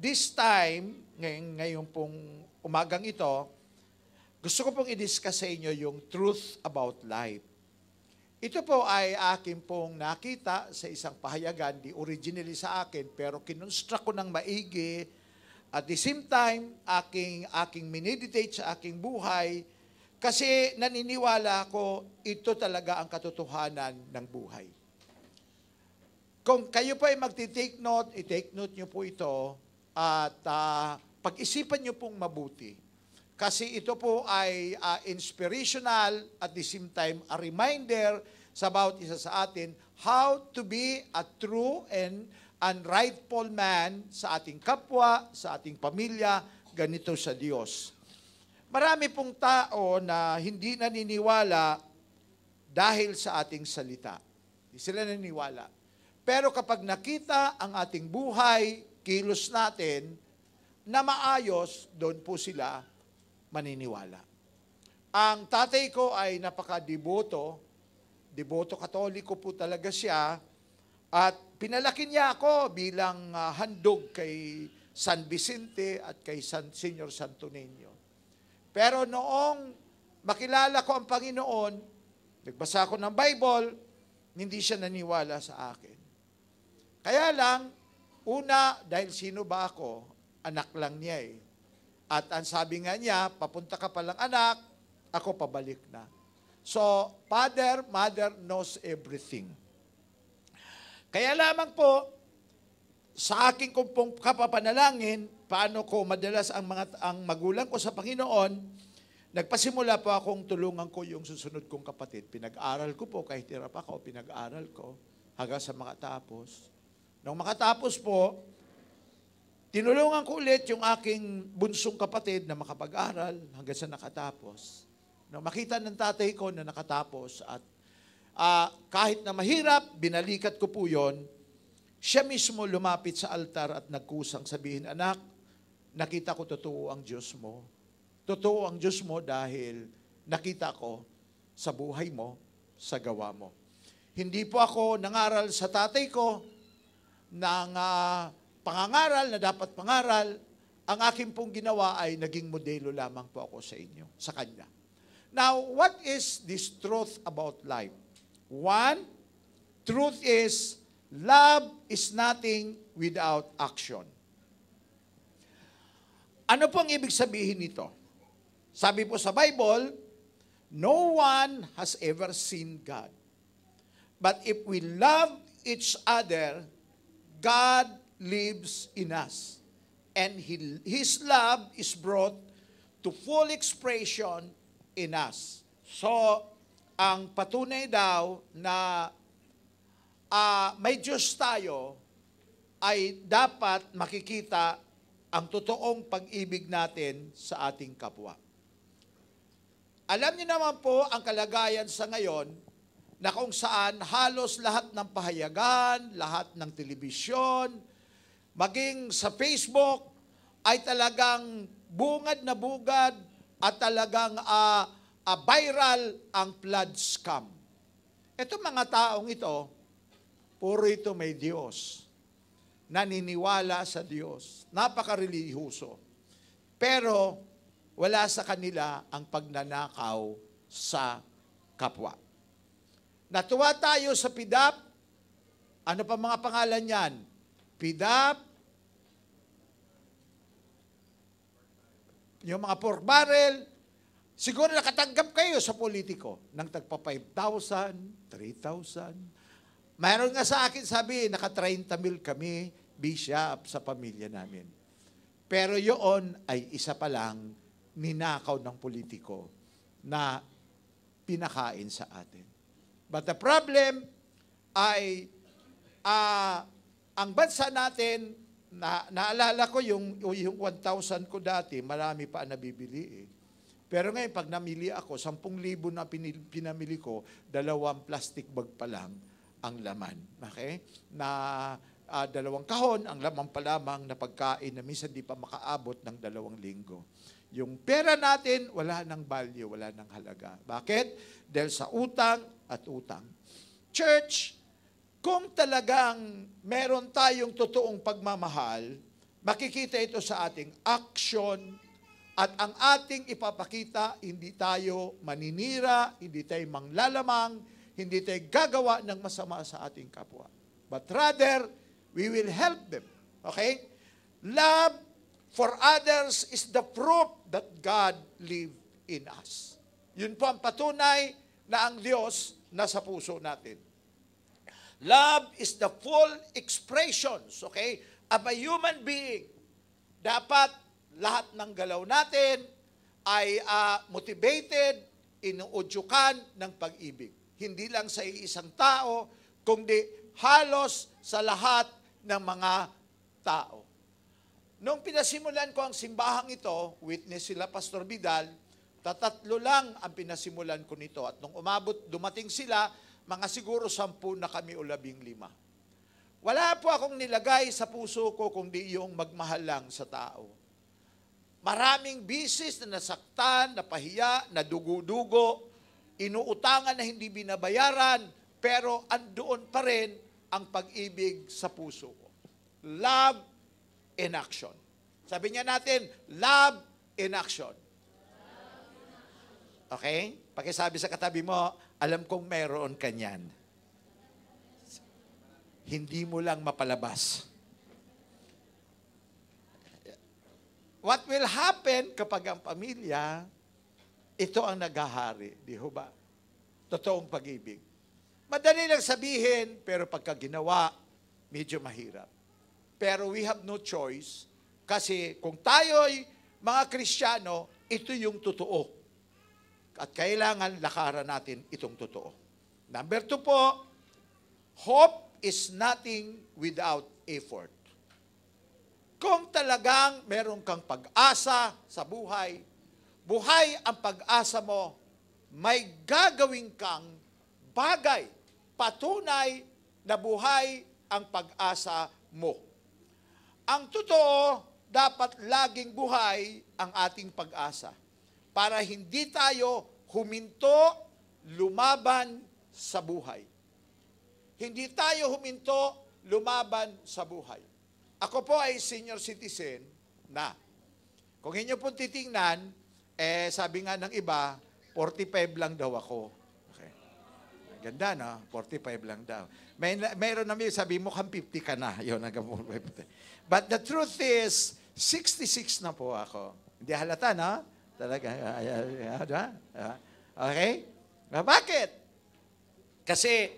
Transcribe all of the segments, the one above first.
this time, ngayon pong umagang ito, gusto ko pong i-discuss sa inyo yung truth about life. Ito po ay akin pong nakita sa isang pahayagan, di originally sa akin, pero kinonstruct ko ng maigi. At the same time, aking mineditate sa aking buhay, kasi naniniwala ko, ito talaga ang katotohanan ng buhay. Kung kayo po ay magti-take note, i-take note nyo po ito, at pag-isipan nyo pong mabuti. Kasi ito po ay inspirational at the same time a reminder sa bawat isa sa atin how to be a true and rightful man sa ating kapwa, sa ating pamilya, ganito sa Diyos. Marami pong tao na hindi naniniwala dahil sa ating salita. Hindi sila naniniwala. Pero kapag nakita ang ating buhay, kilos natin, na maayos, doon po sila maniniwala. Ang tatay ko ay napaka-deboto katoliko po talaga siya, at pinalaki niya ako bilang handog kay San Vicente at kay Senior Santo Niño. Pero noong makilala ko ang Panginoon, nagbasa ko ng Bible, hindi siya naniwala sa akin. Kaya lang, una, dahil sino ba ako? Anak lang niya eh. At ang sabi nga niya, papunta ka palang anak, ako pabalik na. So, father, mother knows everything. Kaya lamang po, sa aking kumpong kapapanalangin, paano ko madalas ang magulang ko sa Panginoon, nagpasimula po akong tulungan ko yung susunod kong kapatid. Pinag-aral ko po, kahit hirap ako, pinag-aral ko hanggang sa makatapos. Nung makatapos po, tinulungan ko ulit yung aking bunsong kapatid na makapag-aral hanggang sa nakatapos. Nung makita ng tatay ko na nakatapos at kahit na mahirap, binalikat ko po yon, siya mismo lumapit sa altar at nagkusang sabihin, anak, nakita ko totoo ang Diyos mo. Totoo ang Diyos mo dahil nakita ko sa buhay mo, sa gawa mo. Hindi po ako nangaral sa tatay ko ng pangangaral na dapat pangaral, ang aking pong ginawa ay naging modelo lamang po ako sa inyo, sa kanya. Now, what is this truth about life? One, truth is, love is nothing without action. Ano pong ibig sabihin nito? Sabi po sa Bible, no one has ever seen God. But if we love each other, God lives in us. And His love is brought to full expression in us. So, ang patunay daw na may Diyos tayo ay dapat makikita ang totoong pag-ibig natin sa ating kapwa. Alam niyo naman po ang kalagayan sa ngayon na kung saan halos lahat ng pahayagan, lahat ng telebisyon, maging sa Facebook, ay talagang bungad na bugad at talagang viral ang flood scam. Itong mga taong ito, puro ito may Diyos. Naniniwala sa Diyos. Napaka-relihiyoso. Pero wala sa kanila ang pagnanakaw sa kapwa. Natuwa tayo sa PDAP. Ano pa mga pangalan yan? PDAP, yung mga pork barrel, siguro nakatanggap kayo sa politiko ng tagpa 5,000, 3,000. Mayroon nga sa akin sabi, naka 30,000 kami, bishop, sa pamilya namin. Pero yun ay isa pa lang ninakaw ng politiko na pinakain sa atin. But the problem ay ang bansa natin, naalala ko yung 1,000 ko dati, marami pa nabibili eh. Pero ngayon, pag namili ako, 10,000 na pinamili ko, 2 plastic bag pa lang ang laman. Okay? Na 2 kahon, ang laman pa lamang na pagkain na minsan di pa makaabot ng 2 linggo. Yung pera natin, wala nang value, wala nang halaga. Bakit? Dahil sa utang at utang. Church, kung talagang meron tayong totoong pagmamahal, makikita ito sa ating action at ang ating ipapakita, hindi tayo maninira, hindi tayo manglalamang, hindi tayo gagawa ng masama sa ating kapwa. But rather, we will help them. Okay? Love for others is the proof that God lives in us. Yun po ang patunay na ang Diyos nasa puso natin. Love is the full expressions, okay, of a human being. Dapat lahat ng galaw natin ay motivated, inuudyukan ng pag-ibig. Hindi lang sa isang tao, kundi halos sa lahat ng mga tao. Nung pinasimulan ko ang simbahang ito, witness sila Pastor Vidal, tatatlo lang ang pinasimulan ko nito. At nung dumating sila, mga siguro 10 na kami o 15. Wala po akong nilagay sa puso ko kundi yung magmahal lang sa tao. Maraming bisis na nasaktan, napahiya, nadugo-dugo, inuutangan na hindi binabayaran, pero andoon pa rin ang pag-ibig sa puso ko. Love in action. Sabi niya natin, love in action. Okay? Pakisabi sa katabi mo, alam kong meron ka niyan. Hindi mo lang mapalabas. What will happen kapag ang pamilya, ito ang naghahari, di ho ba? Totoong pag-ibig. Madali lang sabihin, pero pagka ginawa, medyo mahirap. Pero we have no choice, kasi kung tayo'y mga Kristiyano, ito yung totoo. At kailangan lakaran natin itong totoo. Number 2 po, hope is nothing without effort. Kung talagang meron kang pag-asa sa buhay, buhay ang pag-asa mo, may gagawin kang bagay, patunay na buhay ang pag-asa mo. Ang totoo, dapat laging buhay ang ating pag-asa para hindi tayo huminto, lumaban sa buhay. Hindi tayo huminto, lumaban sa buhay. Ako po ay senior citizen na. Kung inyo pong titingnan, sabi nga ng iba, 45 lang daw ako. Okay. Ganda, no? 45 lang daw. Mayroon na sabi mo, 50 ka na. Yun, but the truth is, 66 na po ako. Hindi halata, no? Talaga. Okay? Bakit? Kasi,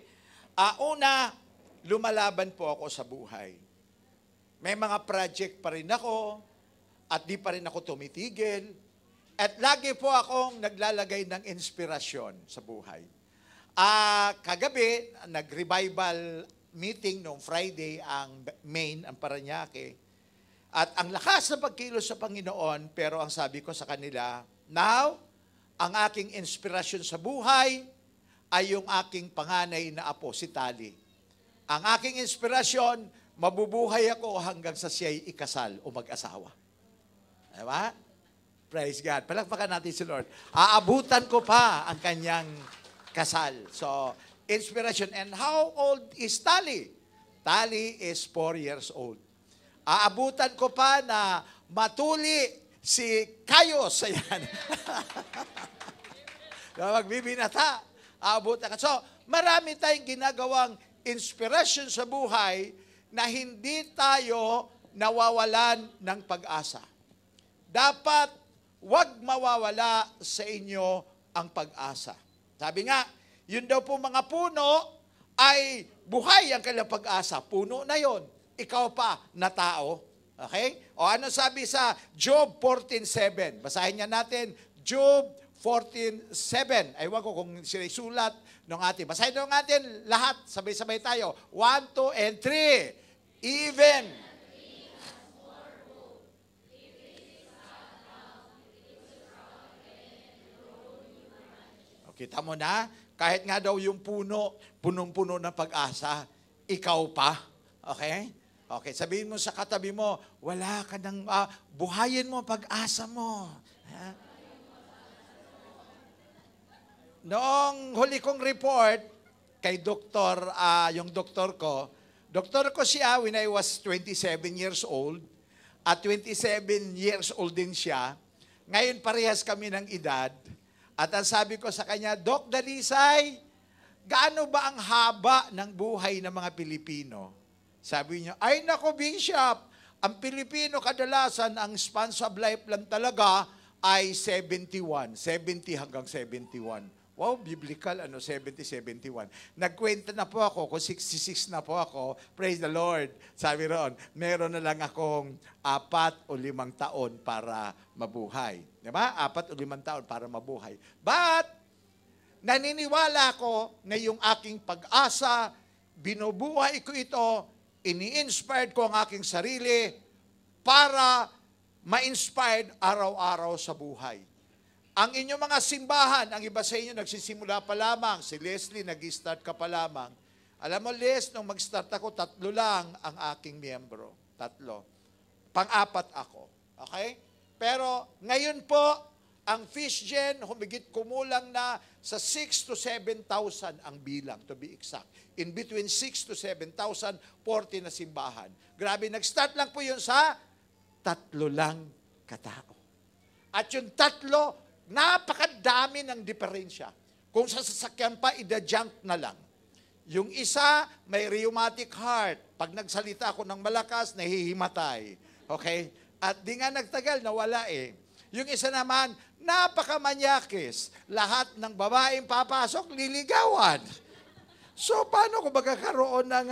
una, lumalaban po ako sa buhay. May mga project pa rin ako at di pa rin ako tumitigil. At lagi po akong naglalagay ng inspirasyon sa buhay. Kagabi, nag-revival meeting noong Friday ang Maine, ang Parañaque. At ang lakas na pagkilos sa Panginoon, pero ang sabi ko sa kanila, now, ang aking inspirasyon sa buhay ay yung aking panganay na apo, si Tali. Ang aking inspirasyon, mabubuhay ako hanggang sa siya'y ikasal o mag-asawa. Diba? Praise God. Palakpakan natin si Lord. Aabutan ko pa ang kanyang kasal. So, inspiration. And how old is Tali? Tali is 4 years old. Aabutan ko pa na matuli si Kayos. Ayan. Magbibinata. Aabutan ka. So, marami tayong ginagawang inspiration sa buhay na hindi tayo nawawalan ng pag-asa. Dapat wag mawawala sa inyo ang pag-asa. Sabi nga, yun daw po mga puno ay buhay ang kanilang pag-asa. Puno na yon. Ikaw pa na tao. Okay? O ano sabi sa Job 14:7? Basahin niya natin, Job 14:7. Aywan ko kung sila sulat ng ating. Basahin ng natin lahat. Sabay-sabay tayo. 1, 2, and 3. Even. Kita mo na, kahit nga daw yung puno, punong-puno ng pag-asa, ikaw pa. Okay? Okay, sabihin mo sa katabi mo, wala ka nang, buhayin mo pag-asa mo. Ha? Noong huli kong report, kay doktor, yung doktor ko siya when I was 27 years old. at 27 years old din siya. Ngayon parehas kami ng edad. At ang sabi ko sa kanya, Doc Dalisay, gaano ba ang haba ng buhay ng mga Pilipino? Sabi niya, ay nako Bishop, ang Pilipino kadalasan, ang span of life lang talaga ay 71, 70 hanggang 71. Wow, biblical, 70, 71. Nagkwenta na po ako, kung 66 na po ako, praise the Lord. Sabi roon, meron na lang akong 4 o 5 taon para mabuhay. Diba? 4 o 5 taon para mabuhay. But, naniniwala ko na yung aking pag-asa, binubuhay ko ito, ini-inspired ko ang aking sarili para ma-inspired araw-araw sa buhay. Ang inyong mga simbahan, ang iba sa inyo nagsisimula pa lamang. Si Leslie, nag-start ka pa lamang. Alam mo, Les, nung mag-start ako, 3 lang ang aking miyembro. 3. Pang-4 ako. Okay? Pero ngayon po, ang Fish Gen, humigit kumulang na sa 6 to 7,000 ang bilang, to be exact. In between 6 to 7,000, 40 na simbahan. Grabe, nag-start lang po yun sa 3 lang katao. At yung 3, napakadami ng diferensya. Kung sa sasakyan pa, ida-junk na lang. Yung isa, may rheumatic heart. Pag nagsalita ako ng malakas, nahihimatay. Okay? At di nga nagtagal, nawala eh. Yung isa naman, napakamanyakis. Lahat ng babaeng papasok, liligawan. So, paano ko magkakaroon ng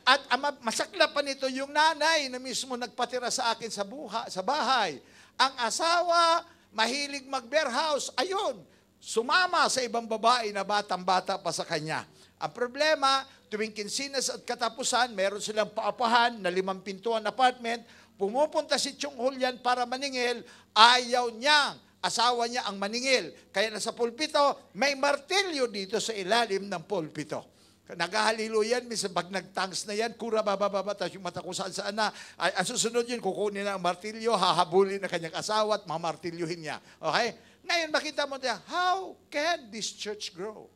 at masakla pa nito yung nanay na mismo nagpatira sa akin sa bahay. Ang asawa, mahilig mag-bearhouse. Ayun, sumama sa ibang babae na batang-bata pa sa kanya. Ang problema, tuwing kinsinas at katapusan, meron silang paapahan na 5 pintuan apartment, pumupunta si Chong Julian para maningil, ayaw niya, asawa niya ang maningil. Kaya nasa pulpito, may martilyo dito sa ilalim ng pulpito. Naghahalilo yan, minsan pag nag-tanks na yan, kura bababa, tapos yung mata ko saan na, ang susunod yun, kukunin na ang martilyo, hahabulin na kanyang asawa at mamartilyuhin niya. Okay? Ngayon, makita mo niya, how can this church grow?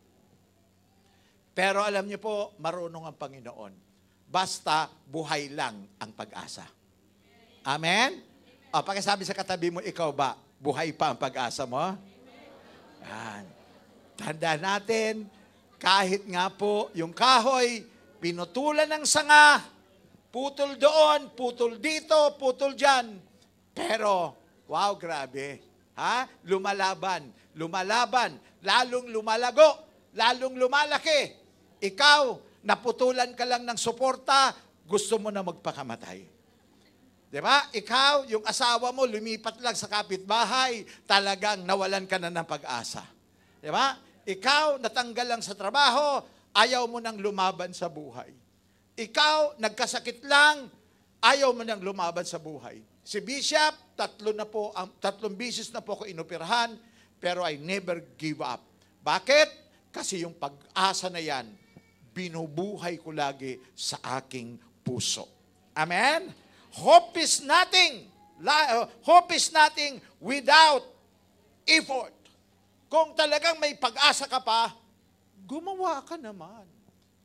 Pero alam niyo po, marunong ang Panginoon. Basta buhay lang ang pag-asa. Amen? O, pagkasabi sa katabi mo, ikaw ba, buhay pa ang pag-asa mo? Yan. Tanda natin, kahit nga po yung kahoy, pinutulan ng sanga, putol doon, putol dito, putol dyan. Pero, wow, grabe. Ha? Lumalaban, lalong lumalago, lalong lumalaki. Ikaw, naputulan ka lang ng suporta, gusto mo na magpakamatay. Diba? Ikaw, yung asawa mo, lumipat lang sa kapitbahay, talagang nawalan ka na ng pag-asa. Diba? Ikaw, natanggal lang sa trabaho, ayaw mo nang lumaban sa buhay. Ikaw, nagkasakit lang, ayaw mo nang lumaban sa buhay. Si Bishop, 3 bisis na po ako inoperahan, pero I never give up. Bakit? Kasi yung pag-asa na yan, binubuhay ko lagi sa aking puso. Amen? Hope is nothing without effort. Kung talagang may pag-asa ka pa, gumawa ka naman.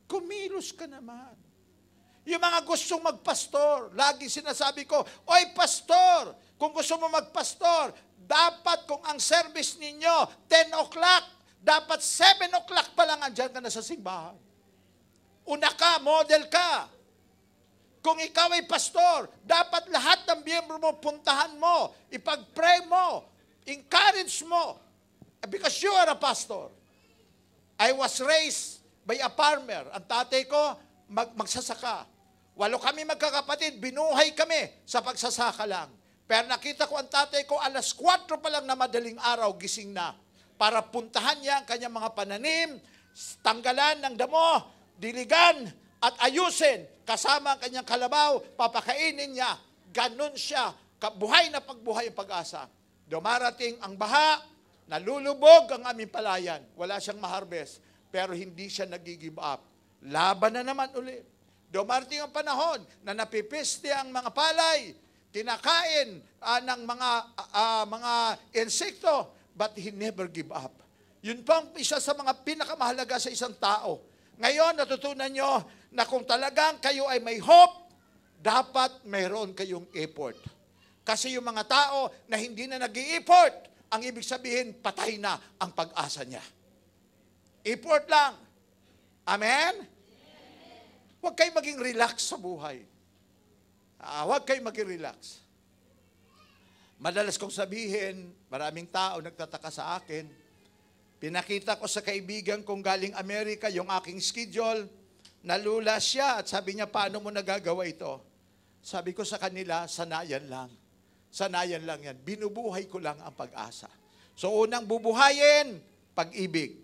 Kumilos ka naman. Yung mga gustong magpastor, lagi sinasabi ko, oy pastor, kung gusto mo magpastor, dapat kung ang service ninyo, 10 o'clock, dapat 7 o'clock pa lang andyan ka na sa simbahan. Una ka, model ka. Kung ikaw ay pastor, dapat lahat ng miyembro mo, puntahan mo, ipag-pray mo, encourage mo, because you are a pastor. I was raised by a farmer. Ang tatay ko, magsasaka. 8 kami magkakapatid, binuhay kami sa pagsasaka lang. Pero nakita ko ang tatay ko, 4:00 pa lang na madaling araw, gising na. Para puntahan niya ang kanyang mga pananim, tanggalan ng damo, diligan, at ayusin. Kasama ang kanyang kalabaw, papakainin niya. Ganon siya. Buhay na pagbuhay ang pag-asa. Dumarating ang baha, nalulubog ang aming palayan. Wala siyang ma-harvest. Pero hindi siya nag-give up. Laban na naman ulit. Dumarating ang panahon na napipiste ang mga palay, kinakain ng mga insekto, but he never give up. Yun pang isa sa mga pinakamahalaga sa isang tao. Ngayon, natutunan nyo na kung talagang kayo ay may hope, dapat mayroon kayong effort. Kasi yung mga tao na hindi na nag-i-effort, ang ibig sabihin, patay na ang pag-asa niya. Effort lang. Amen? Huwag kayong maging relax sa buhay. Huwag kayong maging relax. Madalas kong sabihin, maraming tao nagtataka sa akin, pinakita ko sa kaibigan kong galing Amerika yung aking schedule, nalula siya at sabi niya, paano mo nagagawa ito? Sabi ko sa kanila, sanayan lang. Sanayan lang yan. Binubuhay ko lang ang pag-asa. So unang bubuhayin, pag-ibig.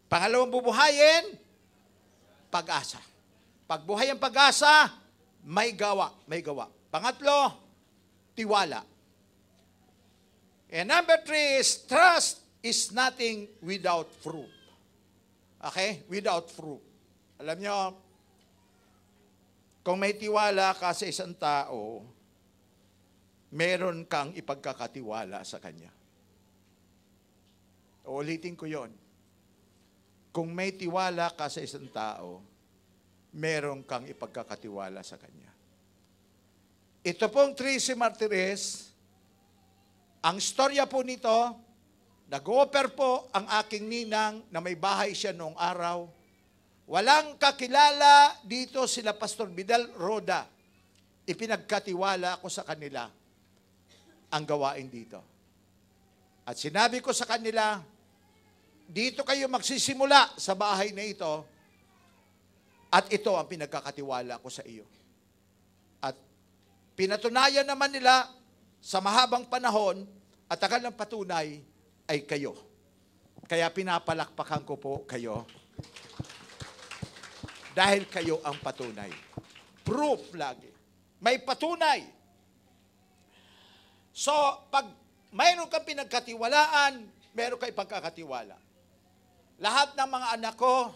Pangalawang bubuhayin, pag-asa. Pagbuhay ang pag-asa, may gawa. May gawa. Pangatlo, tiwala. And number 3 is, trust is nothing without fruit. Okay? Without fruit. Alam nyo, kung may tiwala ka sa isang tao, meron kang ipagkakatiwala sa kanya. Uulitin ko yon. Kung may tiwala ka sa isang tao, meron kang ipagkakatiwala sa kanya. Ito pong Tracy Martires, ang storya po nito, nag-offer po ang aking ninang na may bahay siya noong araw. Walang kakilala dito sila Pastor Vidal Roda. Ipinagkatiwala ko sa kanila ang gawain dito. At sinabi ko sa kanila, dito kayo magsisimula sa bahay na ito at ito ang pinagkakatiwala ko sa iyo. At pinatunayan naman nila sa mahabang panahon at tagal ng patunay ay kayo. Kaya pinapalakpakan ko po kayo dahil kayo ang patunay. Proof lagi. May patunay. So, pag mayroon kang pinagkatiwalaan, mayroon kang ipagkakatiwala. Lahat ng mga anak ko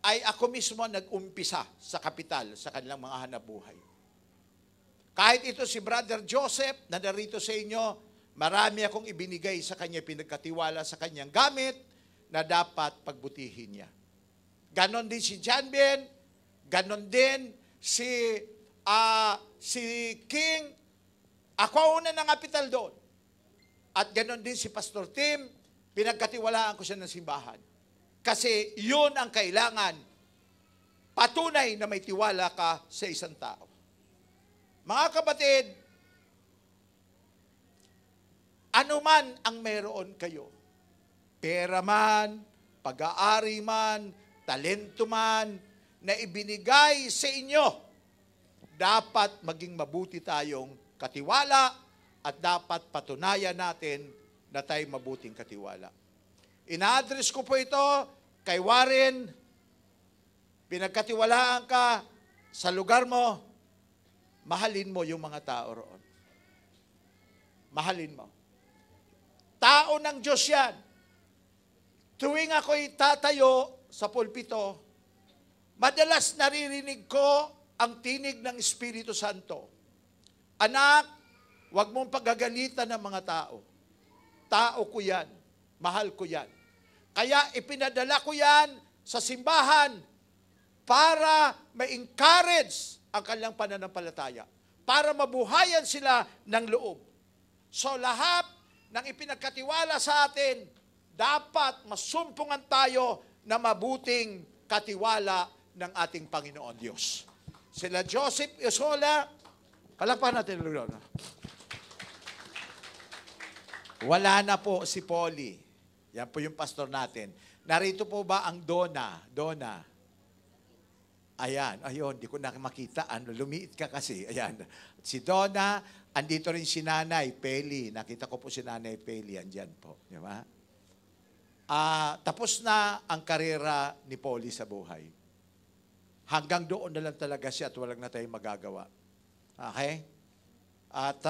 ay ako mismo nag-umpisa sa kapital, sa kanilang mga hanapbuhay. Kahit ito si Brother Joseph, na narito sa inyo, marami akong ibinigay sa kanya, pinagkatiwala sa kanyang gamit na dapat pagbutihin niya. Ganon din si John Ben, ganon din si King. Ako una ng kapital doon. At ganon din si Pastor Tim, pinagkatiwalaan ko siya ng simbahan. Kasi yun ang kailangan. Patunay na may tiwala ka sa isang tao. Mga kapatid, anuman ang meron kayo, pera man, pag-aari man, talento man, na ibinigay sa inyo, dapat maging mabuti tayong katiwala at dapat patunayan natin na tayo mabuting katiwala. Ina-address ko po ito kay Warren. Pinagkatiwalaan ka sa lugar mo, mahalin mo yung mga tao roon. Mahalin mo. Tao ng Diyos yan. Tuwing ako'y tatayo sa pulpito, madalas naririnig ko ang tinig ng Espiritu Santo. Anak, huwag mong pagagalitan ng mga tao. Tao ko yan. Mahal ko yan. Kaya ipinadala ko yan sa simbahan para ma-encourage ang kanilang pananampalataya. Para mabuhayan sila ng loob. So lahat ng ipinagkatiwala sa atin, dapat masumpungan tayo na mabuting katiwala ng ating Panginoon Diyos. Sila Joseph Isola, palakpakan natin. Wala na po si Polly. Yan po yung pastor natin. Narito po ba ang Donna? Donna. Ayan. Ayun, di ko na makita. Lumiit ka kasi. Ayan. Si Donna, andito rin si Nanay Peli. Nakita ko po si Nanay Peli. Andyan po. Di ba? Tapos na ang karera ni Polly sa buhay. Hanggang doon na lang talaga siya at walang na tayong magagawa. Okay? At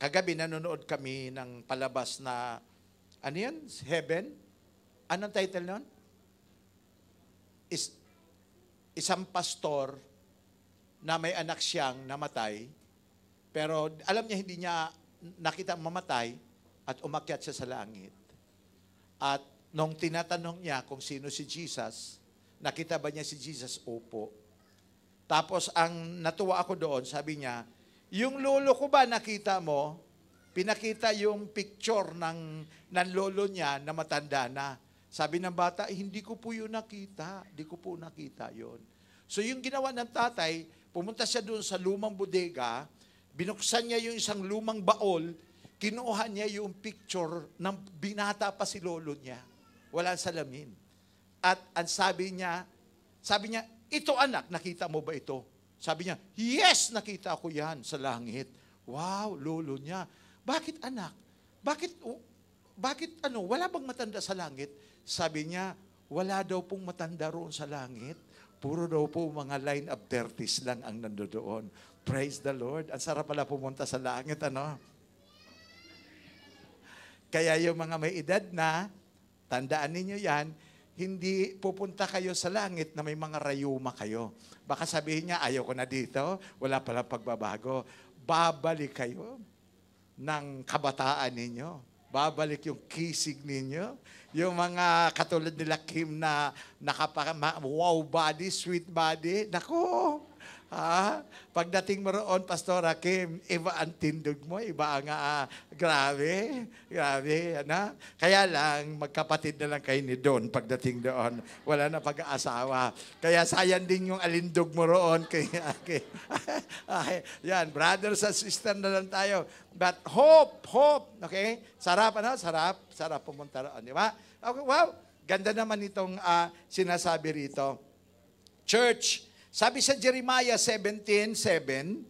kagabi nanonood kami ng palabas na, ano yan? Heaven? Anong title nun? Isang pastor na may anak siyang namatay, pero alam niya hindi niya nakita mamatay at umakyat siya sa langit. At nung tinatanong niya kung sino si Jesus, nakita ba niya si Jesus? Opo. Tapos ang natuwa ako doon, sabi niya, yung lolo ko ba nakita mo? Pinakita yung picture ng lolo niya na matanda na. Sabi ng bata, hindi ko po yun nakita. Hindi ko po nakita yun. So yung ginawa ng tatay, pumunta siya doon sa lumang bodega, binuksan niya yung isang lumang baol, kinuha niya yung picture ng binata pa si lolo niya. Walang salamin. At ang sabi niya, ito anak, nakita mo ba ito? Sabi niya, yes, nakita ko yan sa langit. Wow, lolo niya. Bakit anak? Bakit wala bang matanda sa langit? Sabi niya, wala daw pong matanda roon sa langit. Puro daw po mga line of 30s lang ang nandoon. Praise the Lord. Ang sarap pala pumunta sa langit, ano? Kaya yung mga may edad na, tandaan ninyo yan, hindi pupunta kayo sa langit na may mga rayuma kayo. Baka sabihin niya, ayaw ko na dito, wala pala pagbabago. Babalik kayo ng kabataan ninyo. Babalik yung kisig ninyo. Yung mga katulad nila Kim na wow body, sweet body. Naku! Pagdating mo roon, Pastora Kim, iba ang tindog mo, iba ang grabe, ano? Kaya lang, magkapatid na lang kayo ni Don pagdating doon. Wala na pag-aasawa. Kaya sayang din yung alindog mo roon. Yan, brothers and sisters na lang tayo. But hope, okay? Sarap, Sarap pumunta roon, di ba? Okay, wow, ganda naman itong sinasabi rito. Church, sabi sa Jeremiah 17:7,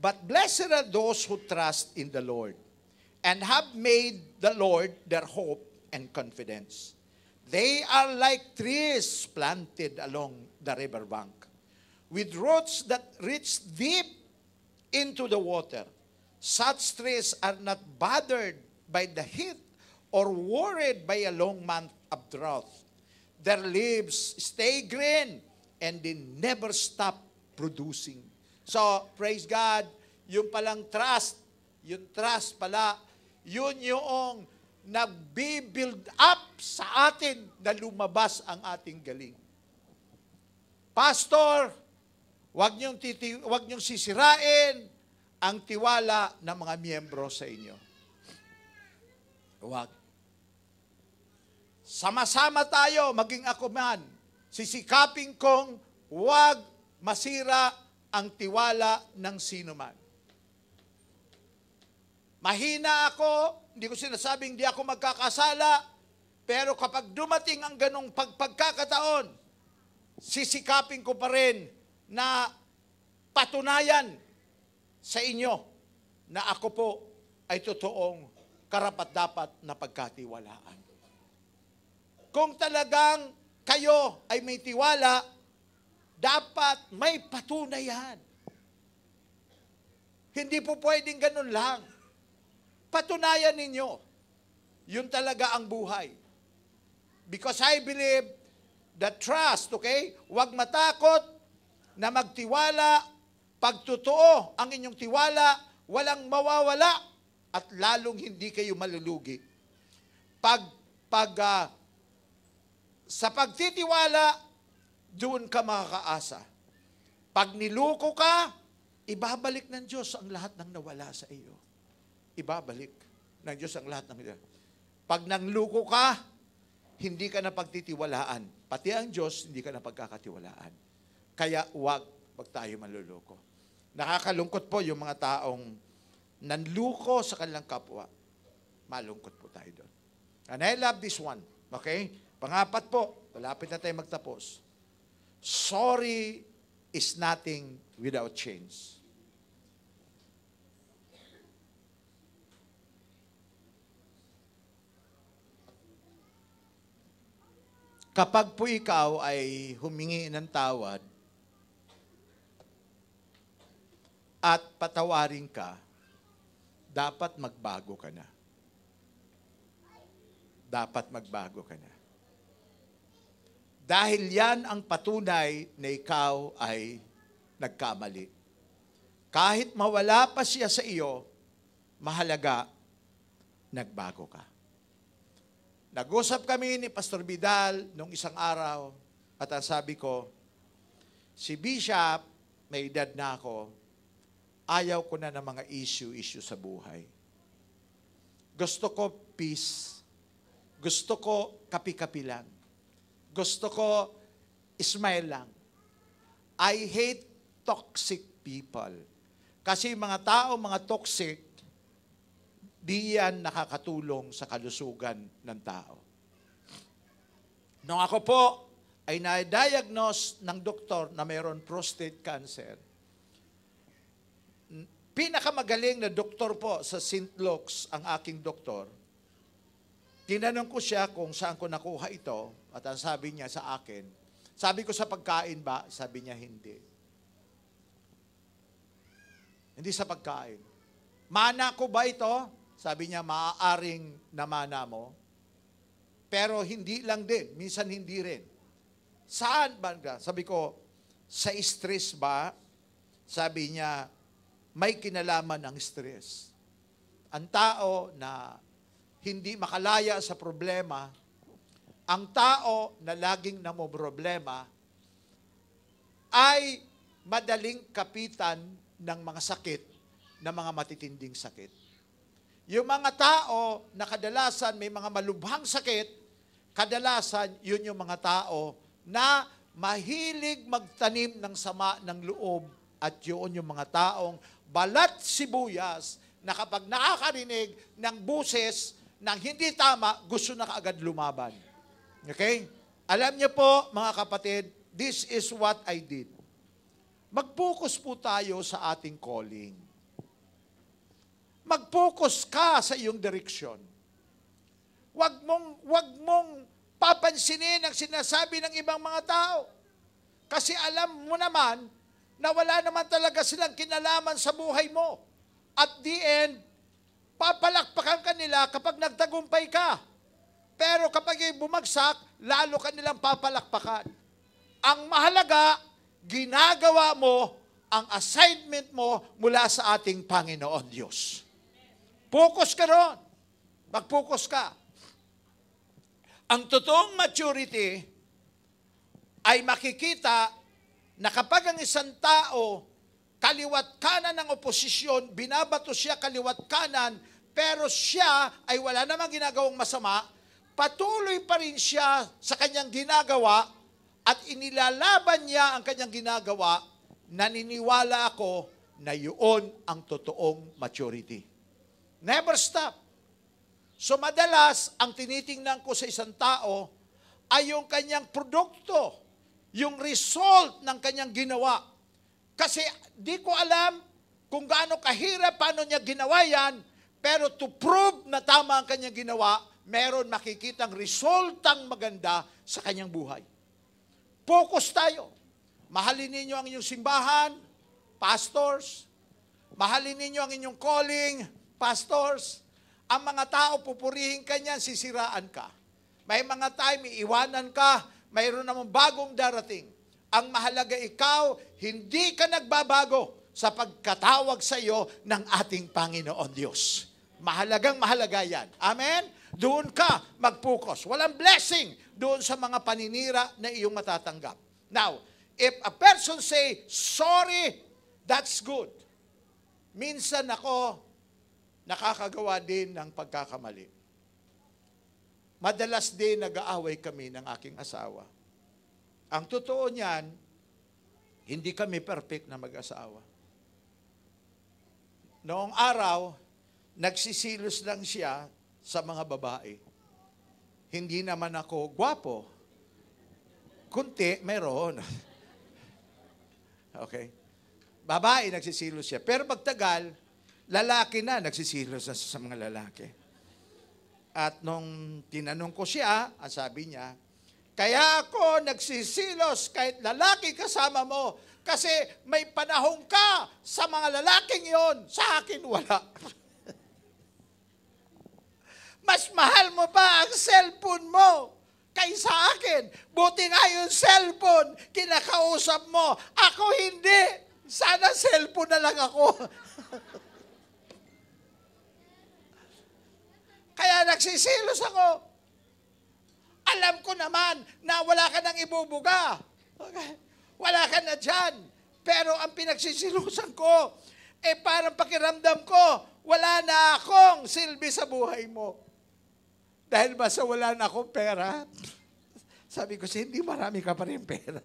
but blessed are those who trust in the Lord and have made the Lord their hope and confidence. They are like trees planted along the riverbank, with roots that reach deep into the water. Such trees are not bothered by the heat or worried by a long month of drought. Their leaves stay green and they never stop producing. So, praise God, yung palang trust, yung trust pala, yun yung nagbi-build up sa atin na lumabas ang ating galing. Pastor, wag niyong sisirain ang tiwala ng mga miyembro sa inyo. Wag. Sama-sama tayo, maging ako man, sisikapin kong huwag masira ang tiwala ng sino man. Mahina ako, hindi ko sinasabing hindi ako magkakasala, pero kapag dumating ang ganong pagkakataon, sisikapin ko pa rin na patunayan sa inyo na ako po ay totoong karapat-dapat na pagkatiwalaan. Kung talagang kayo ay may tiwala, dapat may patunayan. Hindi po pwedeng ganun lang. Patunayan ninyo. Yun talaga ang buhay. Because I believe that trust, okay? Huwag matakot na magtiwala. Pag totoo ang inyong tiwala, walang mawawala at lalong hindi kayo malulugi. Sa pagtitiwala, doon ka makakaasa. Pag niluko ka, ibabalik ng Diyos ang lahat ng nawala sa iyo. Ibabalik ng Diyos ang lahat ng nawala. Pag nangluko ka, hindi ka na pagtitiwalaan. Pati ang Diyos, hindi ka na pagkakatiwalaan. Kaya wag tayo maluloko. Nakakalungkot po yung mga taong nanluko sa kanilang kapwa. Malungkot po tayo doon. And I love this one. Okay? Pangapat po, malapit na tayo magtapos. Sorry is nothing without change. Kapag po ikaw ay humingi ng tawad at patawarin ka, dapat magbago ka na. Dapat magbago ka na. Dahil yan ang patunay na ikaw ay nagkamali. Kahit mawala pa siya sa iyo, mahalaga, nagbago ka. Nag-usap kami ni Pastor Vidal nung isang araw at ang sabi ko, si Bishop, may edad na ako, ayaw ko na ng mga issue sa buhay. Gusto ko peace. Gusto ko kapi-kapi lang. Gusto ko smile lang. I hate toxic people. Kasi mga toxic, di yan nakakatulong sa kalusugan ng tao. Nung ako po ay na-diagnose ng doktor na mayroon prostate cancer, pinakamagaling na doktor po sa St. Luke's ang aking doktor. Tinanong ko siya kung saan ko nakuha ito at ang sabi niya sa akin, sabi ko sa pagkain ba? Sabi niya hindi. Hindi sa pagkain. Mana ko ba ito? Sabi niya, maaaring na mana mo. Pero hindi lang din. Minsan hindi rin. Saan ba? Sabi ko, sa stress ba? Sabi niya, may kinalaman ng stress. Ang tao na hindi makalaya sa problema, ang tao na laging namomroblema, ay madaling kapitan ng mga sakit, ng mga matitinding sakit. Yung mga tao na kadalasan may mga malubhang sakit, kadalasan yun yung mga tao na mahilig magtanim ng sama ng loob at yun yung mga taong balat sibuyas na kapag nakakarinig ng buses ng hindi tama, gusto na kaagad lumaban. Okay? Alam niyo po, mga kapatid, this is what I did. Mag-focus po tayo sa ating calling. Mag-focus ka sa iyong direksyon. Wag mong papansinin ang sinasabi ng ibang mga tao. Kasi alam mo naman na wala naman talaga silang kinalaman sa buhay mo. At the end, papalakpakan ka nila kapag nagtagumpay ka. Pero kapag bumagsak, lalo ka nilang papalakpakan. Ang mahalaga, ginagawa mo ang assignment mo mula sa ating Panginoon Diyos. Focus ka ron. Mag-focus ka. Ang totoong maturity ay makikita na kapag ang isang tao kaliwat kanan ng oposisyon, binabato siya kaliwat kanan, pero siya ay wala namang ginagawang masama, patuloy pa rin siya sa kanyang ginagawa at inilalaban niya ang kanyang ginagawa, naniniwala ako na yun ang totoong maturity. Never stop. So madalas, ang tinitingnan ko sa isang tao ay yung kanyang produkto, yung result ng kanyang ginawa. Kasi di ko alam kung gaano kahirap paano niya ginawa yan, pero to prove na tama ang kanyang ginawa, meron makikitang resultang maganda sa kanyang buhay. Focus tayo. Mahalin ninyo ang inyong simbahan, pastors. Mahalin ninyo ang inyong calling, pastors. Ang mga tao pupurihin ka niyan, sisiraan ka. May mga time, iiwanan ka, mayroon namang bagong darating. Ang mahalaga ikaw, hindi ka nagbabago sa pagkatawag sa iyo ng ating Panginoon Diyos. Mahalagang mahalaga yan. Amen? Doon ka mag-focus. Walang blessing doon sa mga paninira na iyong matatanggap. Now, if a person say, sorry, that's good. Minsan ako, nakakagawa din ng pagkakamali. Madalas din nag-aaway kami ng aking asawa. Ang totoo niyan, hindi kami perfect na mag-asawa. Noong araw, nagsisilos lang siya sa mga babae. Hindi naman ako gwapo. Kunti, meron. Okay? Babae, nagsisilos siya. Pero pagtagal, lalaki na, nagsisilos na sa mga lalaki. At nung tinanong ko siya, ang sabi niya, kaya ako nagsisilos kahit lalaki kasama mo kasi may panahon ka sa mga lalaking yon, sa akin wala. Mas mahal mo pa ang cellphone mo kaysa akin. Buti nga yung cellphone, kinakausap mo. Ako hindi. Sana cellphone na lang ako. Kaya nagsisilos ako. Alam ko naman na wala ka nang ibubuga. Okay. Wala ka na dyan. Pero ang pinagsisilusan ko, parang pakiramdam ko, wala na akong silbi sa buhay mo. Dahil basta wala na akong pera. Sabi ko, hindi marami ka pa rin pera.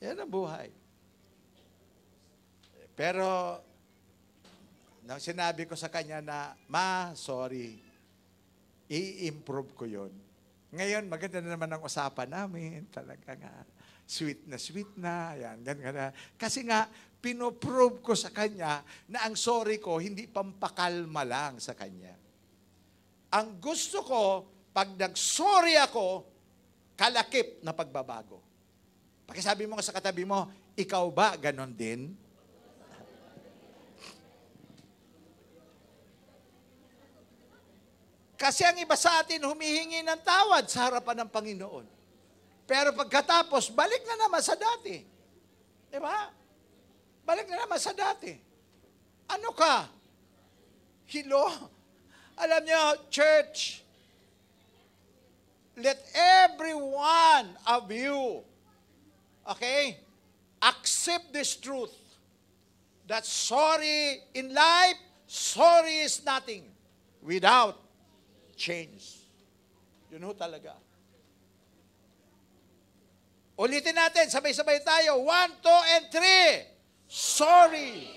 Yan ang buhay. Pero, nang sinabi ko sa kanya na, Ma, sorry, i-improve ko yon. Ngayon, maganda na naman ang usapan namin. Talaga nga, sweet na. Yan, ganyan. Kasi nga, pinoprove ko sa kanya na ang sorry ko, hindi pampakalma lang sa kanya. Ang gusto ko, pag nag-sorry ako, kalakip na pagbabago. Pakisabi mo nga sa katabi mo, ikaw ba ganon din? Kasi ang iba sa atin humihingi ng tawad sa harapan ng Panginoon. Pero pagkatapos, balik na naman sa dati. Di ba? Balik na naman sa dati. Ano ka? Hilo? Alam niyo, church, let every one of you, okay, accept this truth that sorry in life, sorry is nothing without change. Yun ho talaga. Ulitin natin, sabay-sabay tayo. 1, 2, and 3. Sorry.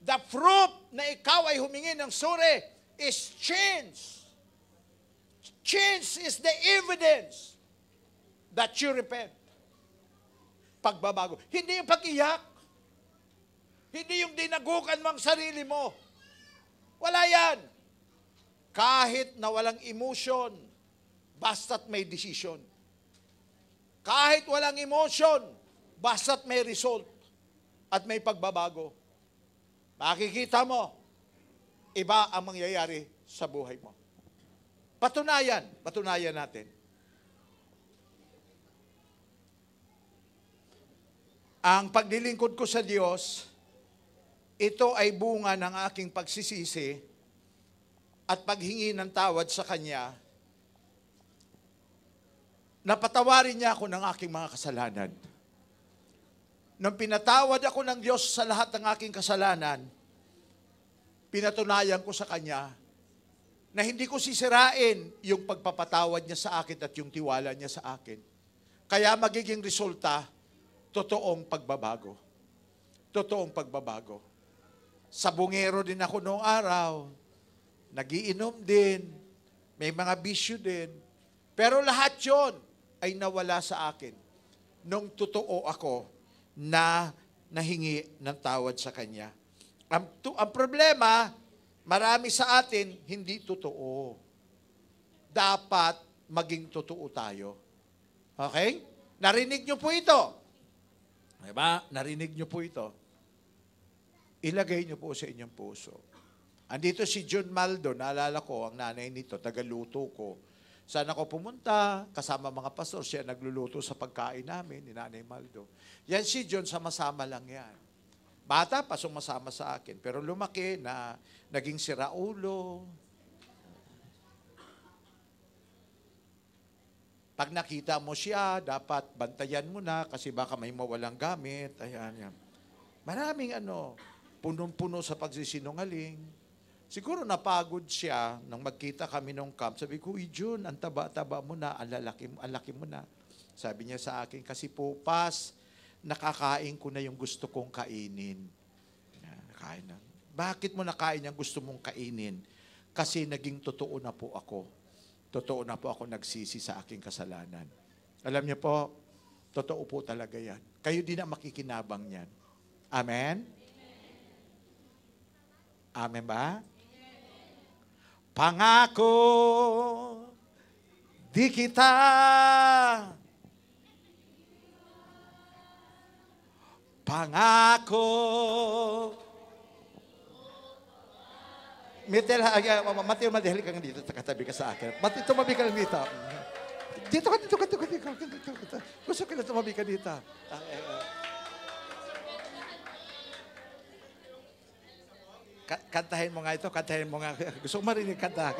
The fruit na ikaw ay humingi ng sorry is change. Change is the evidence that you repent. Pagbabago. Hindi yung pag-iyak. Hindi yung dinagukan mo ang sarili mo. Wala yan. Kahit na walang emotion, basta't may decision. Kahit walang emotion, basta't may result at may pagbabago. Makikita mo, iba ang mangyayari sa buhay mo. Patunayan natin. Ang paglilingkod ko sa Diyos, ito ay bunga ng aking pagsisisi at paghingi ng tawad sa Kanya. Napatawarin niya ako ng aking mga kasalanan. Nung pinatawad ako ng Diyos sa lahat ng aking kasalanan, pinatunayan ko sa Kanya na hindi ko sisirain yung pagpapatawad niya sa akin at yung tiwala niya sa akin. Kaya magiging resulta, totoong pagbabago. Totoong pagbabago. Sabungero din ako noong araw. Nagiinom din. May mga bisyo din. Pero lahat yon ay nawala sa akin nung totoo ako na nahingi ng tawad sa Kanya. Ang problema, marami sa atin hindi totoo. Dapat maging totoo tayo. Okay? Narinig niyo po ito. Diba? Narinig niyo po ito. Ilagay niyo po sa inyong puso. Andito si John Maldo, naalala ko, ang nanay nito, tagaluto ko. Saan ako pumunta, kasama mga pastor, siya nagluluto sa pagkain namin, ni Nanay Maldo. Yan si John, sama-sama lang yan. Bata pa, sumasama sa akin. Pero lumaki na naging siraulo. Pag nakita mo siya, dapat bantayan mo na kasi baka may mawalang gamit. Ayan, yan. Maraming punong-puno sa pagsisinungaling. Siguro napagod siya nang magkita kami nung camp. Sabi ko, Jun, ang taba-taba mo na, ang laki mo na. Sabi niya sa akin, kasi po, nakakain ko na yung gusto kong kainin. Nakain na. Bakit mo nakain yung gusto mong kainin? Kasi naging totoo na po ako. Totoo na po ako nagsisi sa aking kasalanan. Alam niyo po, totoo po talaga yan. Kayo din ang makikinabang yan. Amen? Amen ba? Pangako, di kita pangako. Mateo, madahil ka dito, katabi ka sa akin. Mateo, tumabi ka lang dito. Dito ka. Gusto ka na tumabi ka dito. Kantahin mo nga ito, kantahin mo nga. Gusto ko marinig kanta.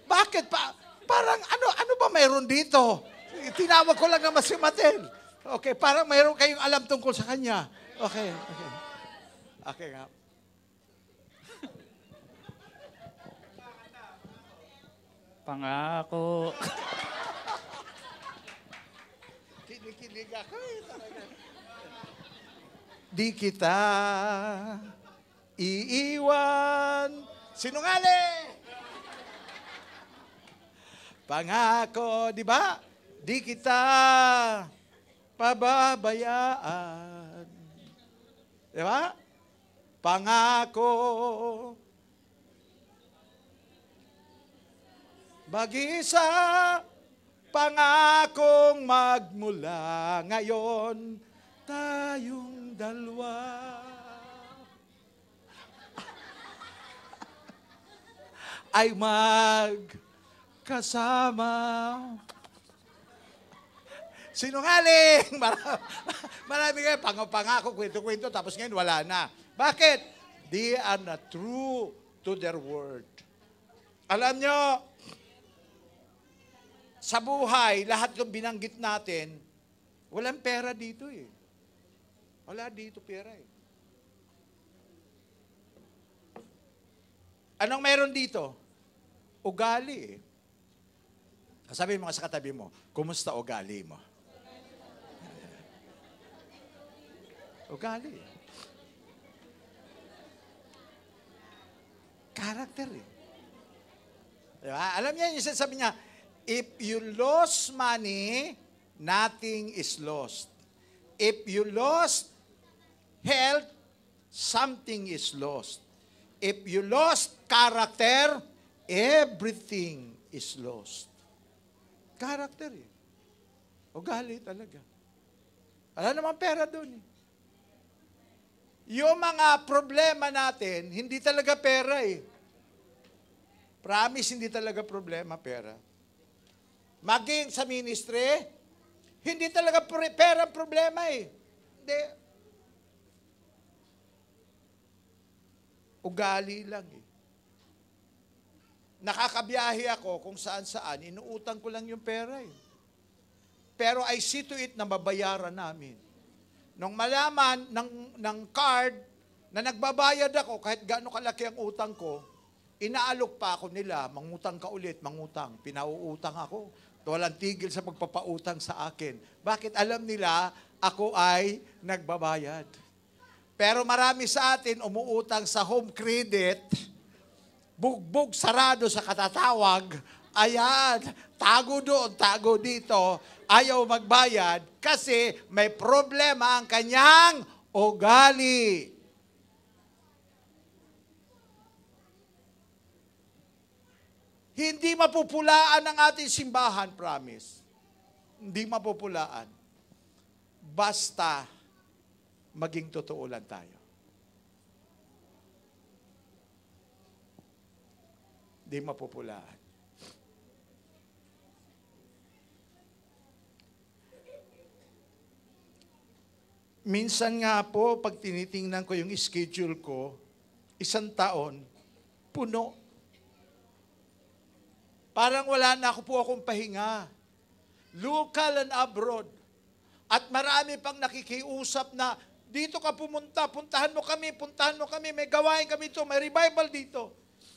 Bakit Bakit pa? Parang ano ba mayroon dito? Tinawag ko lang naman si Matel. Okay, parang mayroon kayong alam tungkol sa kanya. Okay. Okay nga. Pangako. Kinikilig ako talaga. Di kita iiwan. Sinungaling! Pangako, di ba? Di kita pababayaan. Di ba? Pangako. Mag-isa, pangakong magmula ngayon, tayong dalawa. Ay magkasama. Sinungaling! Marami kayo, pangako, kwento-kwento, tapos ngayon wala na. Bakit? They are not true to their word. Alam nyo, sa buhay, lahat ng binanggit natin, walang pera dito eh. Wala dito pera eh. Anong meron dito? Ugali eh. Sabi mo sa katabi mo, kumusta ugali mo? Ugali. Character eh. Diba? Alam niya yung sabi niya, if you lose money, nothing is lost. If you lost health, something is lost. If you lost character, everything is lost. Character eh. Ugali talaga. Wala naman pera doon eh. Yung mga problema natin, hindi talaga pera eh. Promise, hindi talaga problema pera. Maging sa ministry, hindi talaga pera problema eh. Hindi. Ugali lang eh. Nakakabiyahe ako kung saan-saan, inuutang ko lang yung pera eh. Pero I see to it na mabayaran namin. Nung malaman ng card na nagbabayad ako, kahit gaano kalaki ang utang ko, inaalok pa ako nila, mangutang ka ulit, mangutang. Pinauutang ako. Walang tigil sa pagpapautang sa akin. Bakit? Alam nila, ako ay nagbabayad. Pero marami sa atin umuutang sa home credit, bugbog sarado sa katatawag, ayan, tago doon, tago dito, ayaw magbayad kasi may problema ang kanyang ugali. Hindi mapupulaan ang ating simbahan, promise. Hindi mapupulaan. Basta maging totoo lang tayo. Hindi mapupulaan. Minsan nga po, pag tinitingnan ko yung schedule ko, isang taon, puno. Parang wala na ako po akong pahinga. Local and abroad. At marami pang nakikiusap na, dito ka pumunta, puntahan mo kami, may gawain kami ito, may revival dito.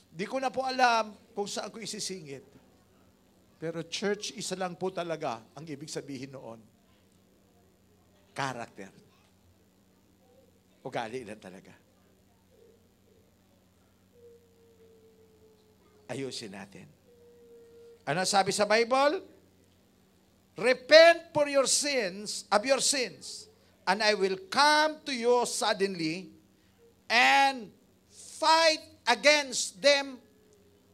Di ko na po alam kung saan ko isisingit. Pero church, isa lang po talaga ang ibig sabihin noon. Character. Ugali lang talaga. Ayusin natin. Ano sabi sa Bible? Repent for your sins, and I will come to you suddenly and fight against them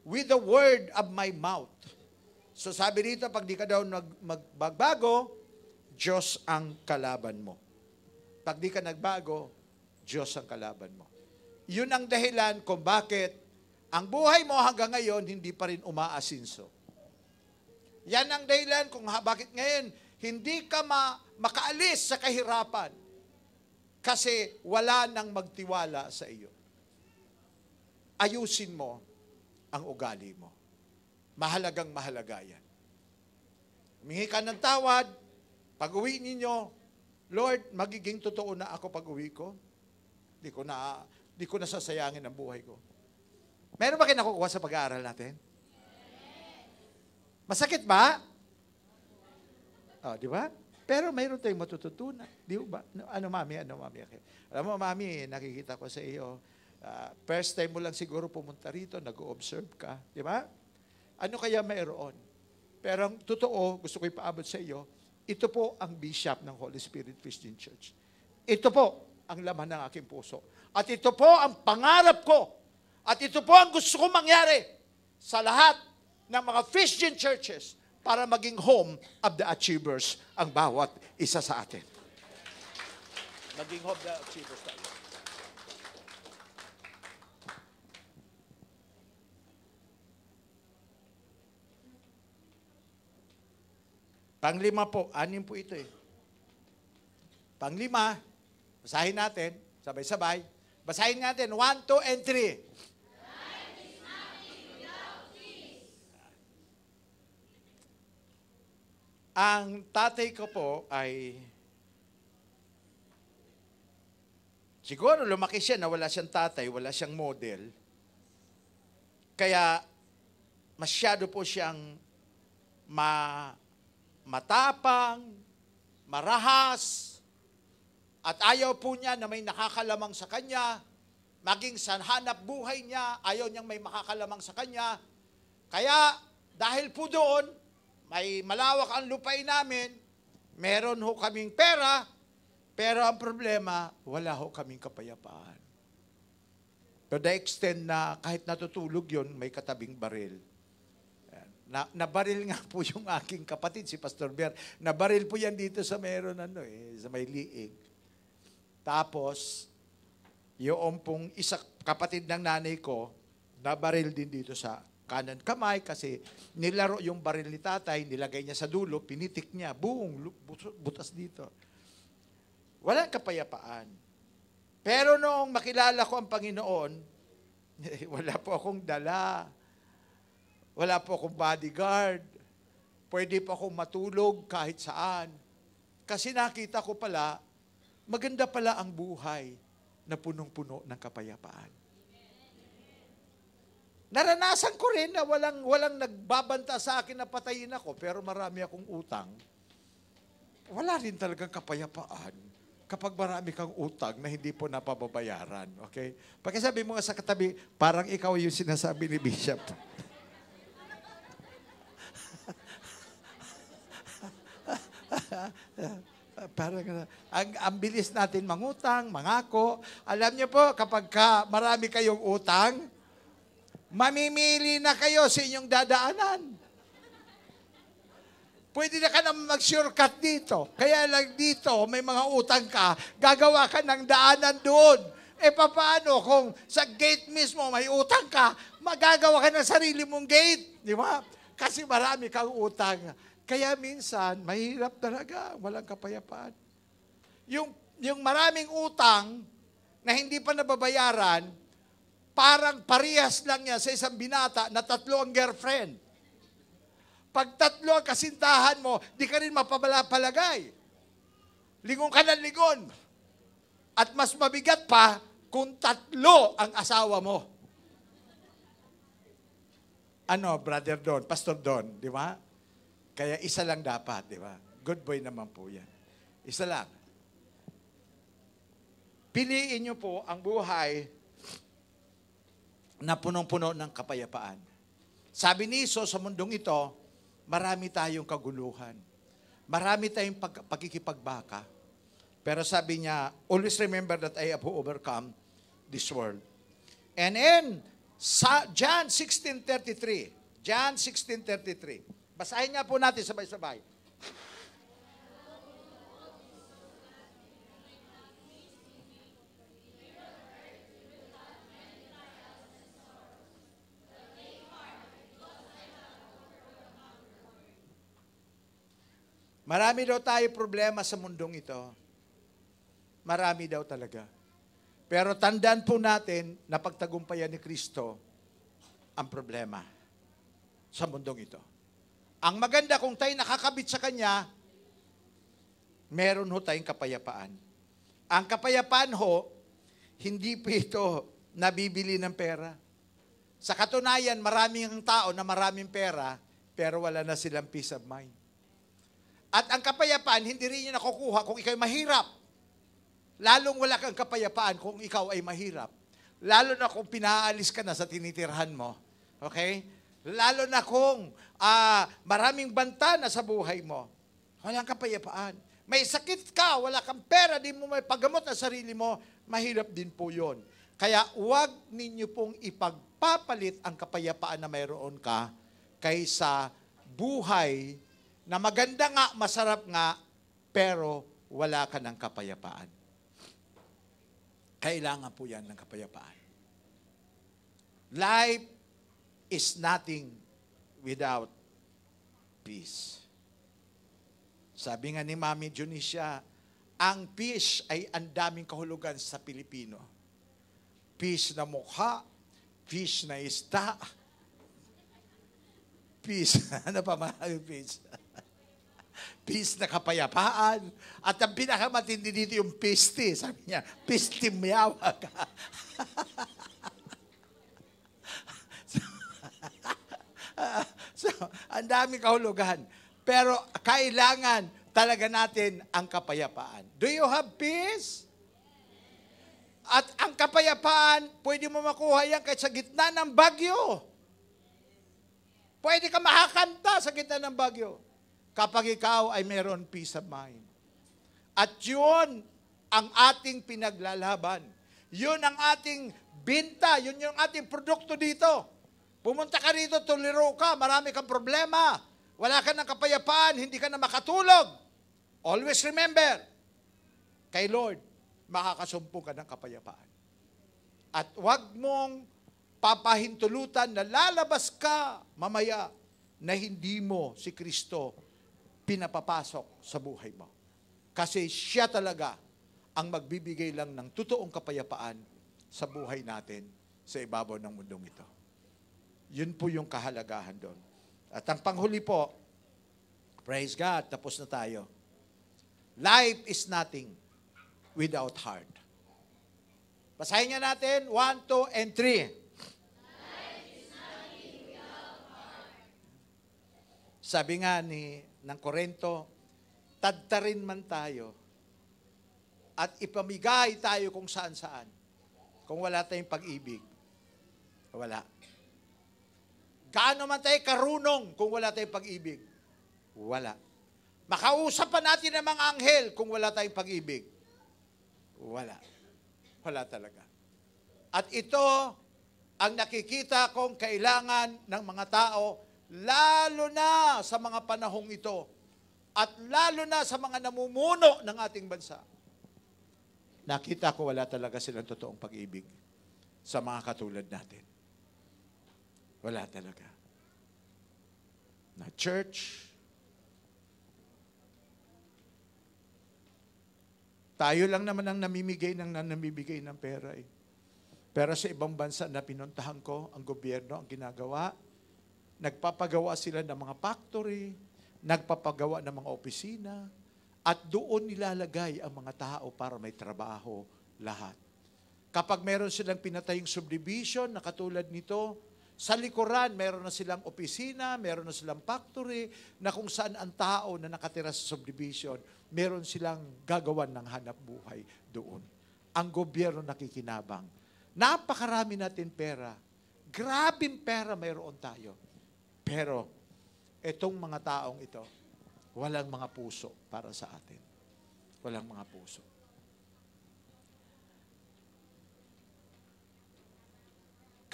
with the word of my mouth. So sabi dito, pag di ka daw magbago, Diyos ang kalaban mo. Pag di ka nagbago, Diyos ang kalaban mo. Yun ang dahilan kung bakit ang buhay mo hanggang ngayon hindi pa rin umaasinso. Yan ang dahilan kung bakit ngayon hindi ka makaalis sa kahirapan kasi wala nang magtiwala sa iyo. Ayusin mo ang ugali mo. Mahalagang mahalaga yan. Humingi ka ng tawad, pag-uwi ninyo, Lord, magiging totoo na ako pag-uwi ko. Di ko na sasayangin ang buhay ko. Meron ba kayo nakukuha sa pag-aaral natin? Masakit ba? Di ba? Pero mayroon tayong matututunan. Di ba? Ano, mami? Okay. Alam mo, mami, nakikita ko sa iyo, first time mo lang siguro pumunta rito, nag-observe ka. Di ba? Ano kaya mayroon? Pero ang totoo, gusto ko ipaabot sa iyo, ito po ang bishop ng Holy Spirit Christian Church. Ito po ang laman ng aking puso. At ito po ang pangarap ko. At ito po ang gusto kong mangyari sa lahat ng mga Christian churches para maging home of the achievers ang bawat isa sa atin. Maging home of the achievers tayo. Panglima po, 6 po ito eh. Panglima, basahin natin, sabay-sabay. Basahin natin, 1, 2, and 3. Ang tatay ko po ay, siguro lumaki siya na wala siyang tatay, wala siyang model. Kaya, masyado po siyang matapang, marahas, at ayaw po niya na may nakakalamang sa kanya, maging sa hanap buhay niya, ayaw niyang may makakalamang sa kanya. Kaya, dahil po doon, may malawak ang lupain namin, meron ho kaming pera, pero ang problema, wala ho kaming kapayapaan. To the extent na kahit natutulog yon may katabing baril. Nabaril nga po yung aking kapatid, si Pastor Ber. Nabaril po yan dito sa meron sa may liig. Tapos, yung pong isa kapatid ng nanay ko, nabaril din dito sa kanan kamay kasi nilaro yung baril ni tatay, nilagay niya sa dulo, pinitik niya, buong butas dito. Walang kapayapaan. Pero noong makilala ko ang Panginoon, wala po akong dala. Wala po akong bodyguard. Pwede po akong matulog kahit saan. Kasi nakita ko pala, maganda pala ang buhay na punong-puno ng kapayapaan. Naranasan ko rin na walang nagbabanta sa akin na patayin ako, pero marami akong utang. Wala rin talagang kapayapaan kapag marami kang utang na hindi po napababayaran. Okay? Pagkasabi mo nga sa katabi, parang ikaw yung sinasabi ni Bishop. Parang ang bilis natin mangutang, mangako. Alam niyo po, kapag marami kayong utang, mamimili na kayo sa inyong dadaanan. Pwede na ka naman mag-shortcut dito. Kaya lang dito, may mga utang ka, gagawa ka ng daanan doon. Paano kung sa gate mismo may utang ka, magagawa ka ng sarili mong gate. Di ba? Kasi marami kang utang. Kaya minsan, mahirap talaga, walang kapayapaan. Yung maraming utang na hindi pa nababayaran, parang parehas lang yan sa isang binata na 3 ang girlfriend. Pag 3 ang kasintahan mo, di ka rin mapapalagay. Lingon ka ng lingon. At mas mabigat pa kung 3 ang asawa mo. Ano, Brother Don, Pastor Don, di ba? Kaya isa lang dapat, di ba? Good boy naman po yan. Isa lang. Piliin niyo po ang buhay na punong-puno ng kapayapaan. Sabi ni Iso, sa mundong ito, marami tayong kaguluhan. Marami tayong pagkikipagbaka. Pero sabi niya, always remember that I have overcome this world. And in John 16:33, John 16:33, basahin nga po natin sabay-sabay. Marami daw tayo problema sa mundong ito. Marami daw talaga. Pero tandaan po natin na pagtagumpayan ni Kristo ang problema. sa mundong ito. Ang maganda kung tayo nakakabit sa Kanya, meron ho tayong kapayapaan. Ang kapayapaan ho, hindi po ito nabibili ng pera. Sa katunayan, maraming tao na maraming pera, pero wala na silang peace of mind. At ang kapayapaan, hindi rin yun nakukuha kung ikaw ay mahirap. Lalong wala kang kapayapaan kung ikaw ay mahirap. Lalo na kung pinaalis ka na sa tinitirhan mo. Okay? Lalo na kung maraming banta na sa buhay mo. Walang kapayapaan. May sakit ka, wala kang pera, di mo may paggamot na sarili mo, mahirap din po yun. Kaya huwag ninyo pong ipagpapalit ang kapayapaan na mayroon ka kaysa buhay na maganda nga, masarap nga, pero wala ka ng kapayapaan. Kailangan po yan ng kapayapaan. Life is nothing without peace. Sabi nga ni Mami Junicia, ang peace ay ang daming kahulugan sa Pilipino. Peace na mukha, peace na isda, peace, ano pa mga peace? Peace na kapayapaan. At ang pinakamatindi dito yung piste. Sabi niya, piste miyawa ka. So, ang daming kahulugan. Pero kailangan talaga natin ang kapayapaan. Do you have peace? At ang kapayapaan, pwede mo makuha yan kahit sa gitna ng bagyo. Pwede ka makakanta sa gitna ng bagyo kapag ikaw ay mayroon peace of mind. At yun ang ating pinaglalaban. Yun ang ating binta. Yun yung ating produkto dito. Pumunta ka rito, tuliro ka, marami kang problema. Wala ka ng kapayapaan, hindi ka na makatulog. Always remember, kay Lord, makakasumpong ka ng kapayapaan. At huwag mong papahintulutan na lalabas ka mamaya na hindi mo si Kristo pinapapasok sa buhay mo. Kasi siya talaga ang magbibigay lang ng totoong kapayapaan sa buhay natin sa ibabaw ng mundong ito. Yun po yung kahalagahan doon. At ang panghuli po, praise God, tapos na tayo. Life is nothing without heart. Basahin nga natin, 1, 2, and 3. Sabi nga ng Korento, tadtarin man tayo at ipamigay tayo kung saan-saan. Kung wala tayong pag-ibig, wala. Gaano man tayo karunong kung wala tayong pag-ibig? Wala. Makausap pa natin ang mga anghel kung wala tayong pag-ibig? Wala. Wala talaga. At ito ang nakikita kong kailangan ng mga tao, lalo na sa mga panahong ito, at lalo na sa mga namumuno ng ating bansa. Nakita ko wala talaga silang totoong pag-ibig sa mga katulad natin. Wala talaga. Na church, tayo lang naman ang namimigay ng pera eh. Pero sa ibang bansa na pinuntahan ko, ang gobyerno ang ginagawa, nagpapagawa sila ng mga factory, nagpapagawa ng mga opisina, at doon nilalagay ang mga tao para may trabaho lahat. Kapag meron silang pinatayong subdivision na katulad nito, sa likuran meron na silang opisina, meron na silang factory, na kung saan ang tao na nakatira sa subdivision, meron silang gagawan ng hanap buhay doon. Ang gobyerno nakikinabang. Napakarami natin pera. Grabing pera mayroon tayo. Pero, itong mga taong ito, walang mga puso para sa atin. Walang mga puso.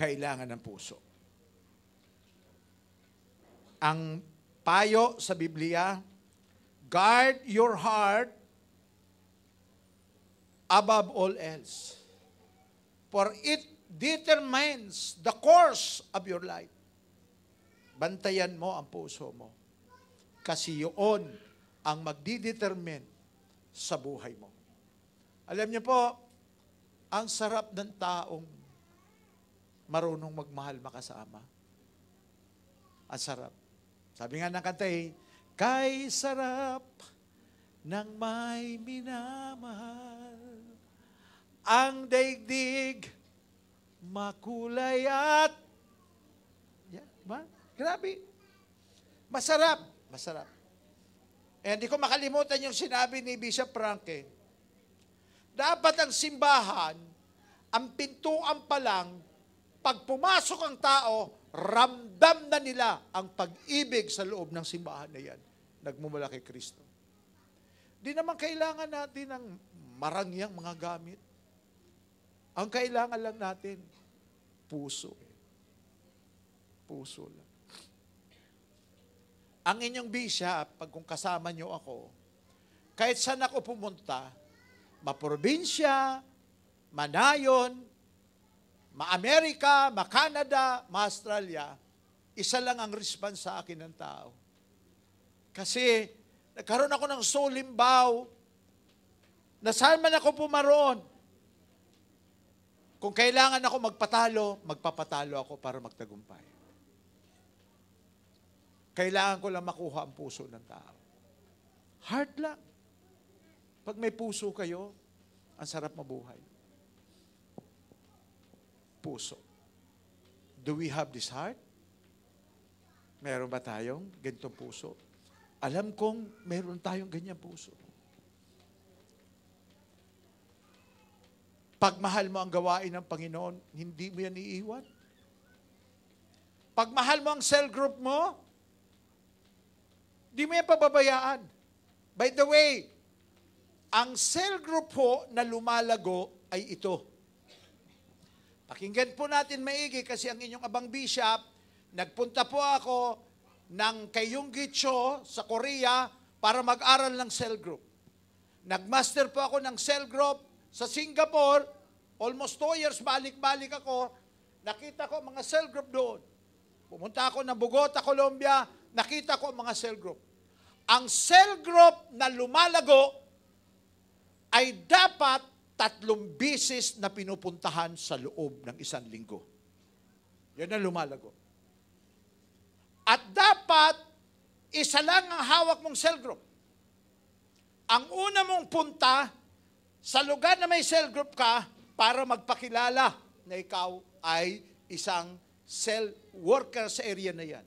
Kailangan ng puso. Ang payo sa Biblia, guard your heart above all else. For it determines the course of your life. Bantayan mo ang puso mo. Kasi yun ang magdidetermine sa buhay mo. Alam niyo po, ang sarap ng taong marunong magmahal makasama. Ang sarap. Sabi nga ng kanta kay sarap ng may minamahal, ang daigdig makulay at ba? Grabe. Masarap. Masarap. Eh, hindi ko makalimutan yung sinabi ni Bishop Franke. Dapat ang simbahan, ang pintuan pa lang, pag pumasok ang tao, ramdam na nila ang pag-ibig sa loob ng simbahan na yan. Nagmumula kay Kristo. Di naman kailangan natin ng marangyang mga gamit. Ang kailangan lang natin, puso. Puso lang. Ang inyong bishop, pag kung kasama nyo ako, kahit saan ako pumunta, ma-probinsya, manayon, ma-Amerika, ma-Canada, ma-Australia, isa lang ang response sa akin ng tao. Kasi nagkaroon ako ng solimbaw na saan man ako pumaroon. Kung kailangan ako magpatalo, magpapatalo ako para magtagumpay. Kailangan ko lang makuha ang puso ng tao. Heart lang. Pag may puso kayo, ang sarap mabuhay. Puso. Do we have this heart? Meron ba tayong ganitong puso? Alam kong meron tayong ganyang puso. Pag mahal mo ang gawain ng Panginoon, hindi mo yan iiwan. Pag mahal mo ang cell group mo, di mo yan pababayaan. By the way, ang cell group po na lumalago ay ito. Pakinggan po natin maigi kasi ang inyong abang bishop, nagpunta po ako ng kay Yonggi Cho sa Korea para mag-aral ng cell group. Nagmaster po ako ng cell group sa Singapore, almost 2 years, balik-balik ako, nakita ko mga cell group doon. Pumunta ako ng Bogota, Colombia, nakita ko mga cell group. Ang cell group na lumalago ay dapat 3 bisis na pinupuntahan sa loob ng 1 linggo. Yan ang lumalago. At dapat, isa lang ang hawak mong cell group. Ang una mong punta sa lugar na may cell group ka para magpakilala na ikaw ay isang cell worker sa area na yan.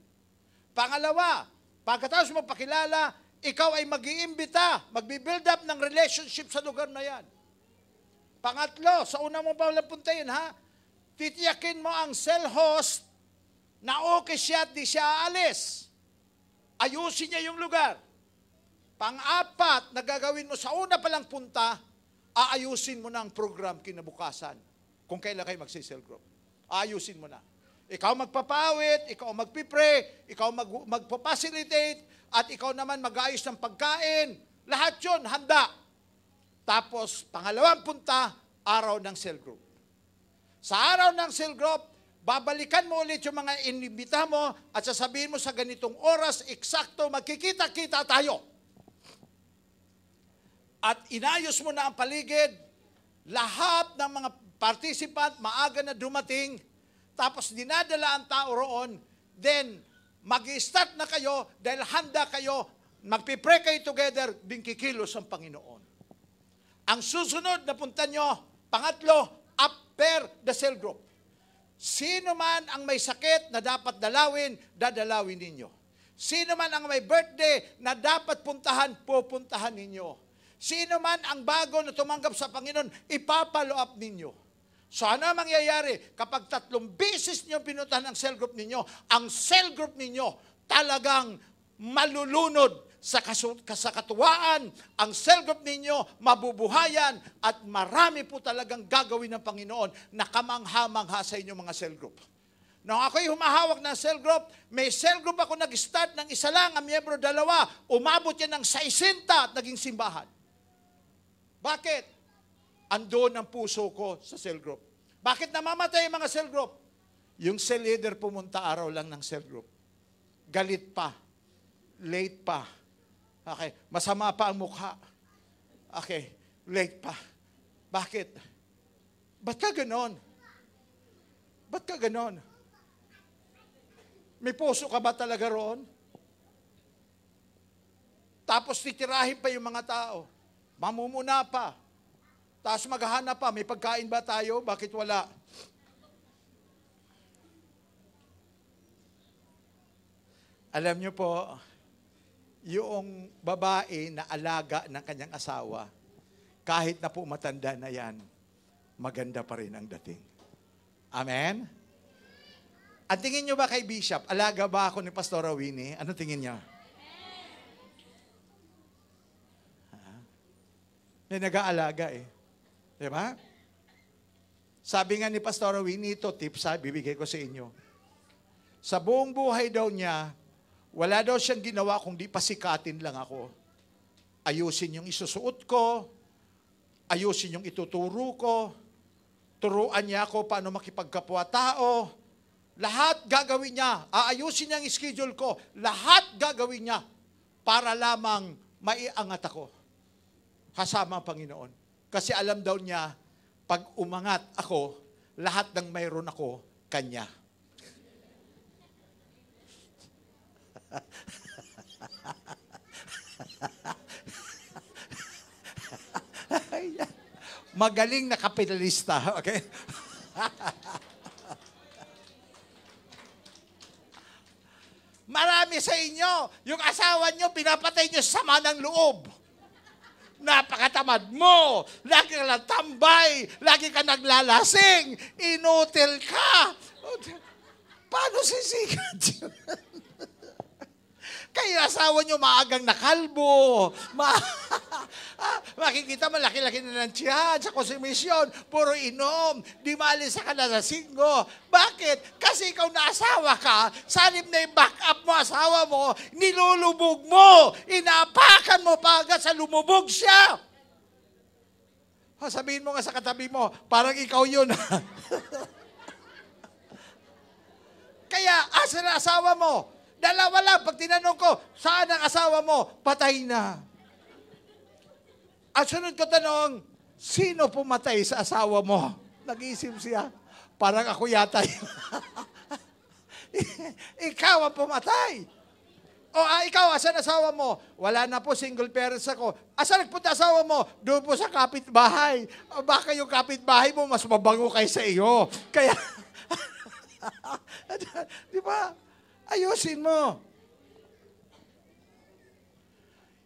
Pangalawa, pagkatapos magpakilala, ikaw ay mag-iimbita, magbi-build up ng relationship sa lugar na yan. Pangatlo, sa una mong puntahin, titiyakin mo ang cell host na okay siya at di siya aalis. Ayusin niya yung lugar. Pang-apat, na gagawin mo sa una palang punta, aayusin mo na ang program kinabukasan kung kailan kayo magsi-cell group. Aayusin mo na. Ikaw magpapawit, ikaw magpipray, ikaw magpapacilitate, at ikaw naman mag-aayos ng pagkain. Lahat yun, handa. Tapos, pangalawang punta, araw ng cell group. Sa araw ng cell group, babalikan mo ulit yung mga inimbita mo at sasabihin mo sa ganitong oras, eksakto, magkikita-kita tayo. At inayos mo na ang paligid, lahat ng mga participant, maaga na dumating, tapos dinadala ang tao roon, then mag-start na kayo dahil handa kayo, magpipray kayo together, bingkikilos ang Panginoon. Ang susunod na punta nyo, pangatlo, after the cell group. Sino man ang may sakit na dapat dalawin, dadalawin ninyo. Sino man ang may birthday na dapat puntahan, pupuntahan ninyo. Sino man ang bago na tumanggap sa Panginoon, ipapalo up ninyo. So ano mangyayari? Kapag 3 beses nyo pinuntahan ang cell group ninyo, ang cell group ninyo talagang malulunod sa katuwaan, ang cell group ninyo mabubuhayan at marami po talagang gagawin ng Panginoon na kamangha-mangha sa inyong mga cell group. Nung ako'y humahawak ng cell group, may cell group ako nag-start ng isa lang, ang miyembro 2, umabot yan ng 60 at naging simbahan. Bakit? Andoon ang puso ko sa cell group. Bakit namamatay ang mga cell group? Yung cell leader pumunta araw lang ng cell group. Galit pa. Late pa. Okay. Masama pa ang mukha. Okay. Late pa. Bakit? Ba't ka ganon? Ba't ka ganon? May puso ka ba talaga roon? Tapos titirahin pa yung mga tao. Mamumuna pa. Tapos maghahanap pa, may pagkain ba tayo? Bakit wala? Alam niyo po, yung babae na alaga ng kanyang asawa, kahit na po matanda na yan, maganda pa rin ang dating. Amen? Ang tingin niyo ba kay Bishop, alaga ba ako ni Pastora Winnie? Ano tingin niyo? May nag-aalaga eh. Diba? Sabi nga ni Pastora Winnie, ito tips ha, bibigay ko sa inyo. Sa buong buhay daw niya, wala daw siyang ginawa kung di pasikatin lang ako. Ayusin yung isusuot ko, ayusin yung ituturo ko, turuan niya ako paano makipagkapwa-tao, lahat gagawin niya, aayusin niya ang schedule ko, lahat gagawin niya para lamang maiangat ako kasama ang Panginoon. Kasi alam daw niya, pag umangat ako, lahat ng mayroon ako, kanya. Magaling na kapitalista, okay? Marami sa inyo, yung asawa nyo, pinapatay nyo sa sama ng loob. Napakatamad mo, lagi ka lang tambay, lagi ka naglalasing, inutil ka. Paano sisikat yun? Kaya asawa nyo maagang nakalbo. Makikita malaki-laki na ng tiyan sa konsumisyon. Puro inom. Di maalis sa kanalasinggo. Bakit? Kasi ikaw na asawa ka, salib na i-back up mo asawa mo, nilulubog mo, inaapakan mo pa agad sa lumubog siya. Sabihin mo nga sa katabi mo, parang ikaw yun. Kaya, asa na asawa mo? Dalawa lang, pag tinanong ko, saan ang asawa mo? Patay na. At sunod ko tanong, sino pumatay sa asawa mo? Nag-iisip siya, parang ako yata yun. Ikaw ang pumatay. O ikaw, asan asawa mo? Wala na po, single parents ako. Asan nagpunta asawa mo? Doon po sa kapitbahay. O baka yung kapitbahay mo mas mabango kaysa iyo. Kaya, di ba? Ayusin mo.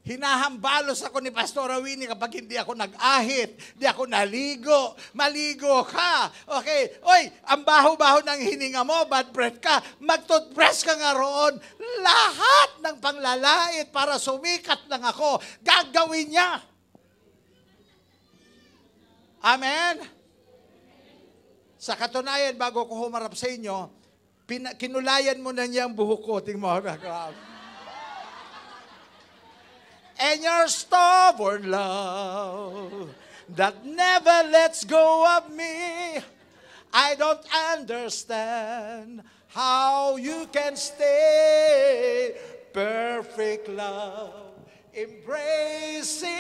Hinahambalos ako ni Pastora Winnie kapag hindi ako nag-ahit, hindi ako naligo. Maligo ka. Okay. Oy, ang baho-baho ng hininga mo, bad breath ka. Mag-toothbrush ka nga roon. Lahat ng panglalait para sumikat lang ako, gagawin niya. Amen? Sa katunayan, bago ko humarap sa inyo, kinulayan mo na niya ang buhok ko. Tingnan mo. And your stubborn love that never lets go of me, I don't understand how you can stay. Perfect love, embracing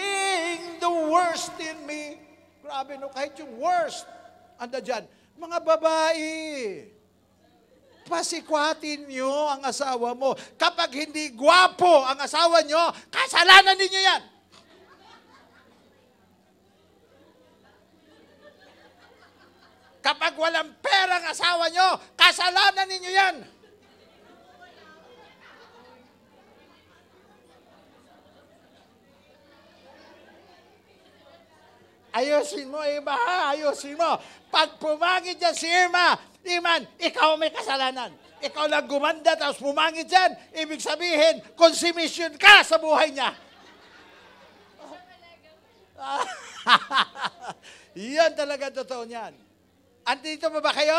the worst in me. Grabe no, kahit yung worst, anda dyan. Mga babae, pasikwatin nyo ang asawa mo. Kapag hindi gwapo ang asawa nyo, kasalanan ninyo yan. Kapag walang pera ang asawa nyo, kasalanan ninyo yan. Ayusin mo, iba ha, ayusin mo. Pag pumangit dyan si Irma, Iman, ikaw may kasalanan. Ikaw lang gumanda tapos pumangit dyan. Ibig sabihin, consummation ka sa buhay niya. Yan talaga totoo niyan. Andito pa ba kayo?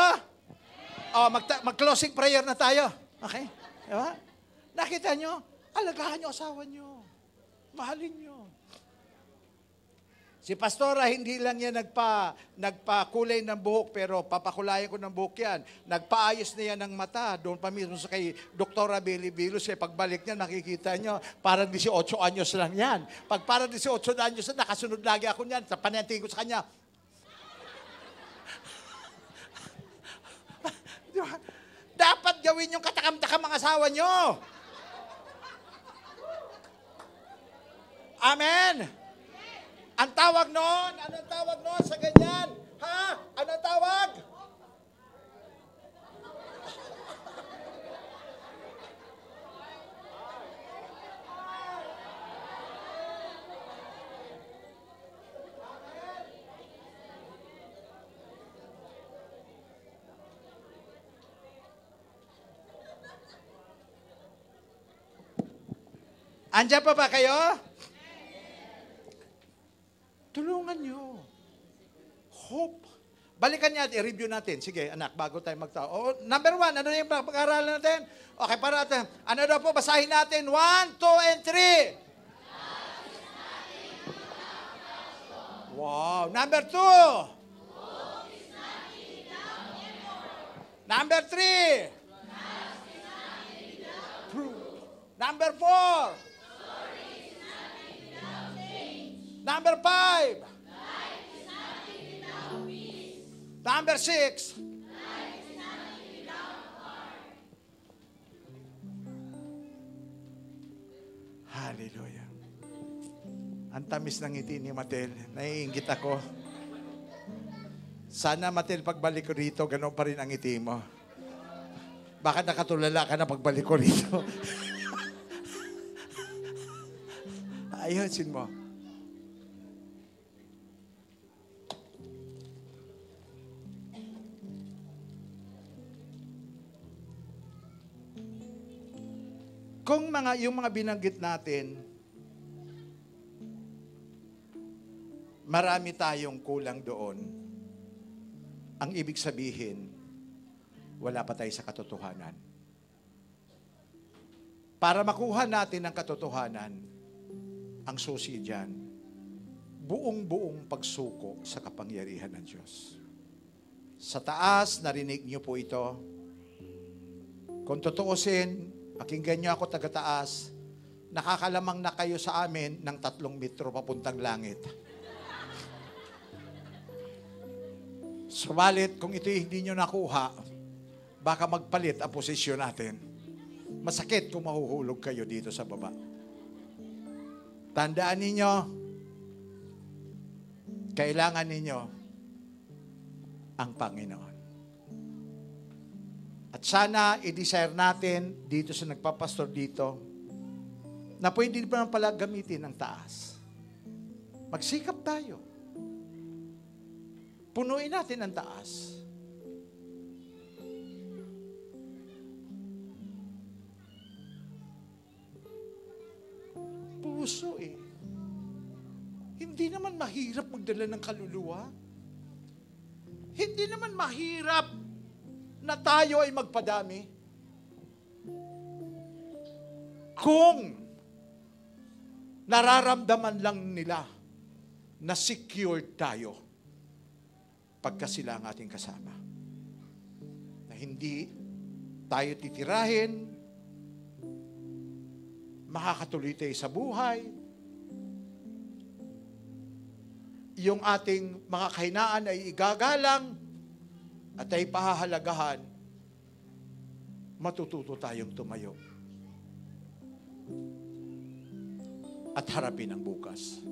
Oh, mag-closing prayer na tayo. Okay? Diba? Nakita nyo? Alagahan nyo asawa nyo. Mahalin nyo. Si Pastora, hindi lang yan nagpakulay ng buhok, pero papakulayan ko ng buhok yan. Nagpaayos na yan ng mata. Doon pa mismo sa kay Dr. Bilibilos, pagbalik niya, nakikita nyo, parang 18 anyos lang yan. Pag parang 18 anyos na, nakasunod lagi ako niyan. Sa panenting ko sa kanya. Dapat gawin gawin yung katakam-takam ang asawa nyo. Amen. Ang tawag noon, anong tawag noon sa ganyan? Ha? Anong tawag? Andiyan pa ba kayo? Tulungan nyo. Hope. Balikan niya, i-review natin. Sige, anak, bago tayo magtao. Number 1, ano yung pag-aaralan natin? Okay, para natin. Ano daw po, basahin natin. 1, 2, and 3. Wow. Number 2. Number 3. Number 4. Number 5. Number 6. Hallelujah. Ang tamis ng ngiti ni Matel. Naiinggit ako. Sana, Matel, pagbalik ko rito, ganoon pa rin ang ngiti mo. Baka nakatulala ka na pagbalik ko rito. Ayusin mo. Kung yung mga binanggit natin, marami tayong kulang doon. Ang ibig sabihin, wala pa tayo sa katotohanan. Para makuha natin ang katotohanan, ang susi dyan, buong-buong pagsuko sa kapangyarihan ng Diyos. Sa taas, narinig niyo po ito. Kung tutuusin, pakinggan niyo ako taga-taas, nakakalamang na kayo sa amin ng 3 metro papuntang langit. Subalit, kung ito hindi nyo nakuha, baka magpalit ang posisyon natin. Masakit kung mahuhulog kayo dito sa baba. Tandaan ninyo, kailangan ninyo ang Panginoon. At sana, i-desire natin dito sa nagpapastor dito, na pwede pa pala gamitin ang taas. Magsikap tayo. Punuin natin ang taas. Puso Hindi naman mahirap magdala ng kaluluwa. Hindi naman mahirap na tayo ay magpadami. Kung nararamdaman lang nila na secured tayo pagka sila ang ating kasama. Na hindi tayo titirahin, makakatuloy tayo sa buhay, yung ating mga kahinaan ay igagalang at ay pahahalagahan, matututo tayong tumayo at harapin ang bukas.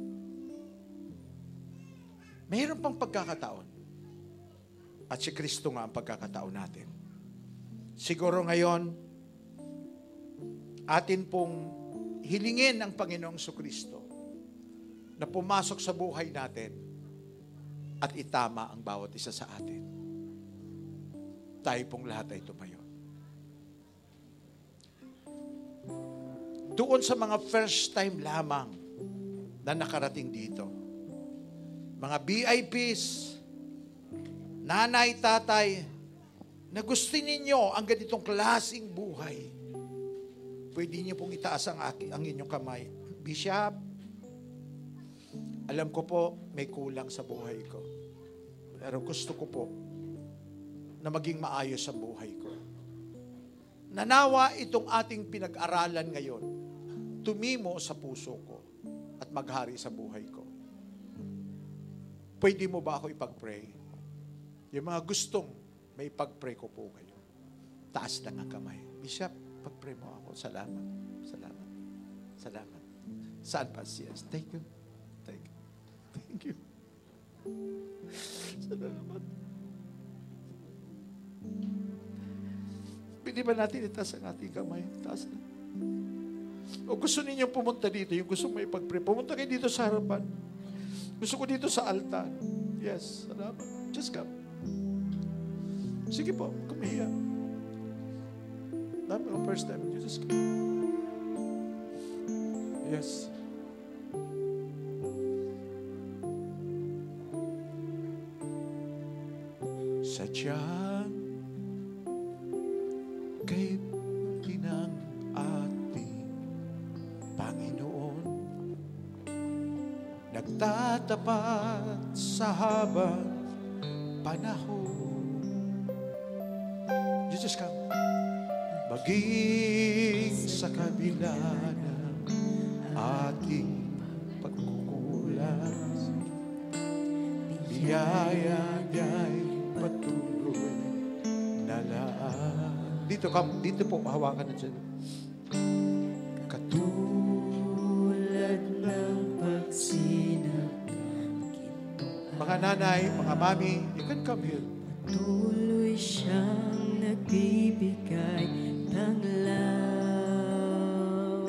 Mayroon pang pagkakataon at si Kristo nga ang pagkakataon natin. Siguro ngayon, atin pong hilingin ang Panginoong Kristo na pumasok sa buhay natin at itama ang bawat isa sa atin. Tayo pong lahat ay tumayo. Doon sa mga first time lamang na nakarating dito, mga VIPs, nanay, tatay, na gusto ninyo ang ganitong klaseng buhay, pwede niyo pong itaas ang inyong kamay. Bishop, alam ko po, may kulang sa buhay ko. Pero gusto ko po na maging maayos ang buhay ko. Nanawa itong ating pinag-aralan ngayon, tumimo sa puso ko at maghari sa buhay ko. Pwede mo ba ako ipag-pray? Yung mga gustong may ipag-pray ko po kayo. taas lang ang kamay. Bishop, pag-pray mo ako. Salamat. Salamat. Salamat. Saan pa? Yes. Thank you. Thank you. Thank you. Salamat. Pwede ba natin itaas ang ating kamay? Taas na. O gusto ninyo pumunta dito, yung gusto mo ipag-pray, pumunta kayo dito sa harapan. Gusto ko dito sa altar. Yes, salamat. Just come. Sige po, come here. Dami ang first time. You just come. Yes. Sadyang kay tinang ating Panginoon, nagtatapat sa habang panahon. You just come. Maging sa kabila ng ating pagkukulang, biyaya niya'y patuloy na laan. Dito po, hawakan na dyan. Katulad ng pagsinag, mga nanay, mga mami, you can come here. Patuloy siyang nagbibigay ng law.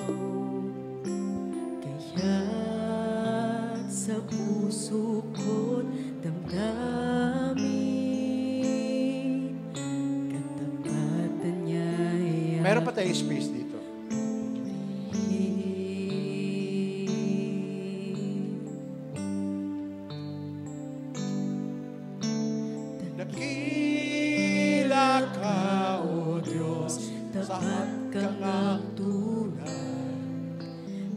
Kaya't sa puso ko't damdamin, katapatan niya'y Meron pa tayong space dito. Dakila ka, O Diyos, tapat kang ang tunay,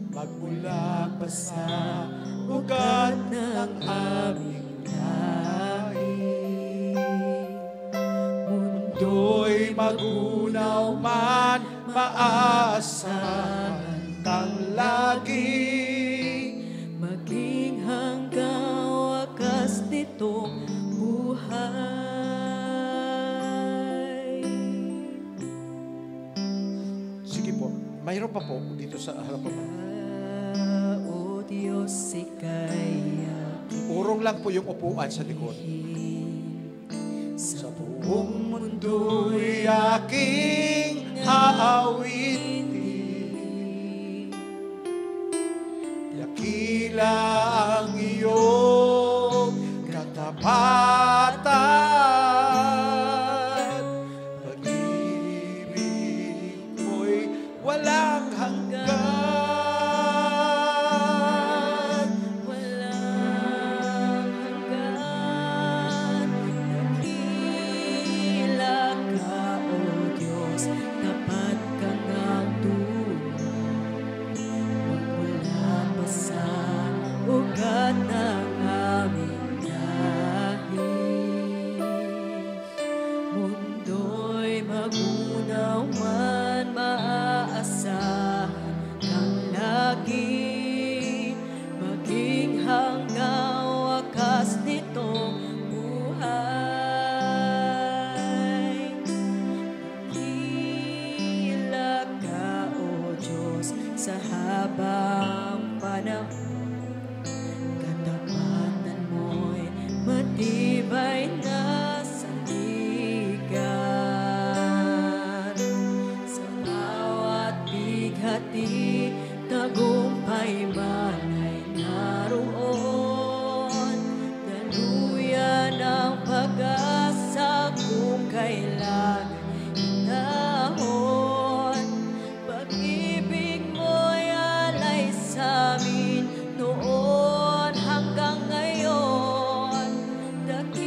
magmula pa sa ugat ng aming lahi. Mundo'y magunaw man, maaasahan kang lagi. maging hanggang wakas nitong buhay. Sige po, mayroon pa po dito sa harapan mo. O Diyos, ika'y aking Urong lang po yung upuan sa likod. sa Buong mundo'y aking aawitin. Dakila ang iyong katapatan. Pag-ibig mo'y walang hanggan. walang hanggan. Dakila ka, O Diyos, tapat kang ang tunay, magmula pa sa ugat ng aming lahi. Mundo'y magunaw man, maaasahan kang lagi, maging hanggang wakas nitong buhay. Dakila ka, O Diyos, sa habang panahon, katapatan mo'y matibay na sandigan. Sa bawat bighati, tagumpay man ay naroon. Daluyan ang pag-asa kung kailangan inahon. Pag-ibig mo'y alay sa amin noon hanggang ngayon. Dakila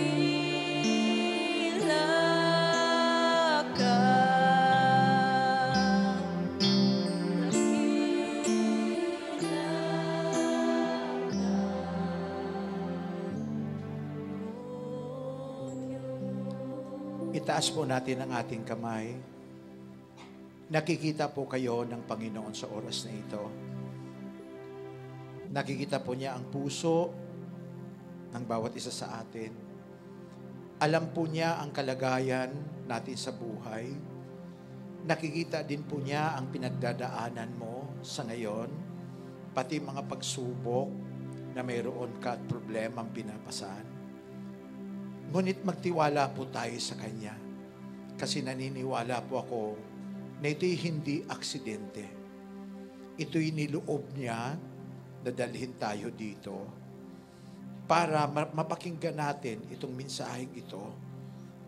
ka. Itaas po natin ang ating kamay. Nakikita po kayo ng Panginoon sa oras na ito. Nakikita po niya ang puso ng bawat isa sa atin. Alam po niya ang kalagayan natin sa buhay. Nakikita din po niya ang pinagdadaanan mo sa ngayon, pati mga pagsubok na mayroon ka at problemang pinapasan. Ngunit magtiwala po tayo sa Kanya. Kasi naniniwala po ako na ito'y hindi aksidente. Ito'y niloob niya na dalhin tayo dito para mapakinggan natin itong mensaheng ito.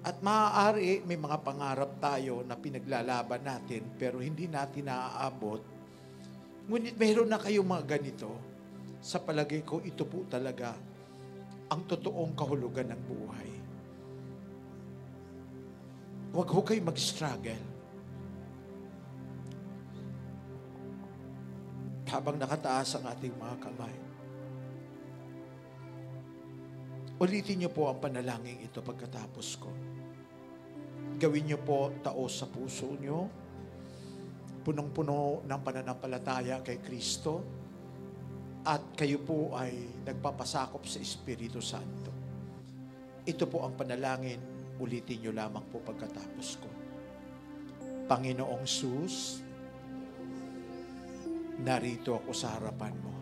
At maaari may mga pangarap tayo na pinaglalaban natin pero hindi natin naaabot. Ngunit mayroon na kayong mga ganito. Sa palagay ko, ito po talaga ang totoong kahulugan ng buhay. Huwag ho kayo mag-struggle. Habang nakataas ang ating mga kamay, ulitin niyo po ang panalangin ito pagkatapos ko. Gawin niyo po taos sa puso niyo, punong-puno ng pananampalataya kay Kristo, at kayo po ay nagpapasakop sa Espiritu Santo. Ito po ang panalangin, ulitin niyo lamang po pagkatapos ko. Panginoong Sus, narito ako sa harapan mo.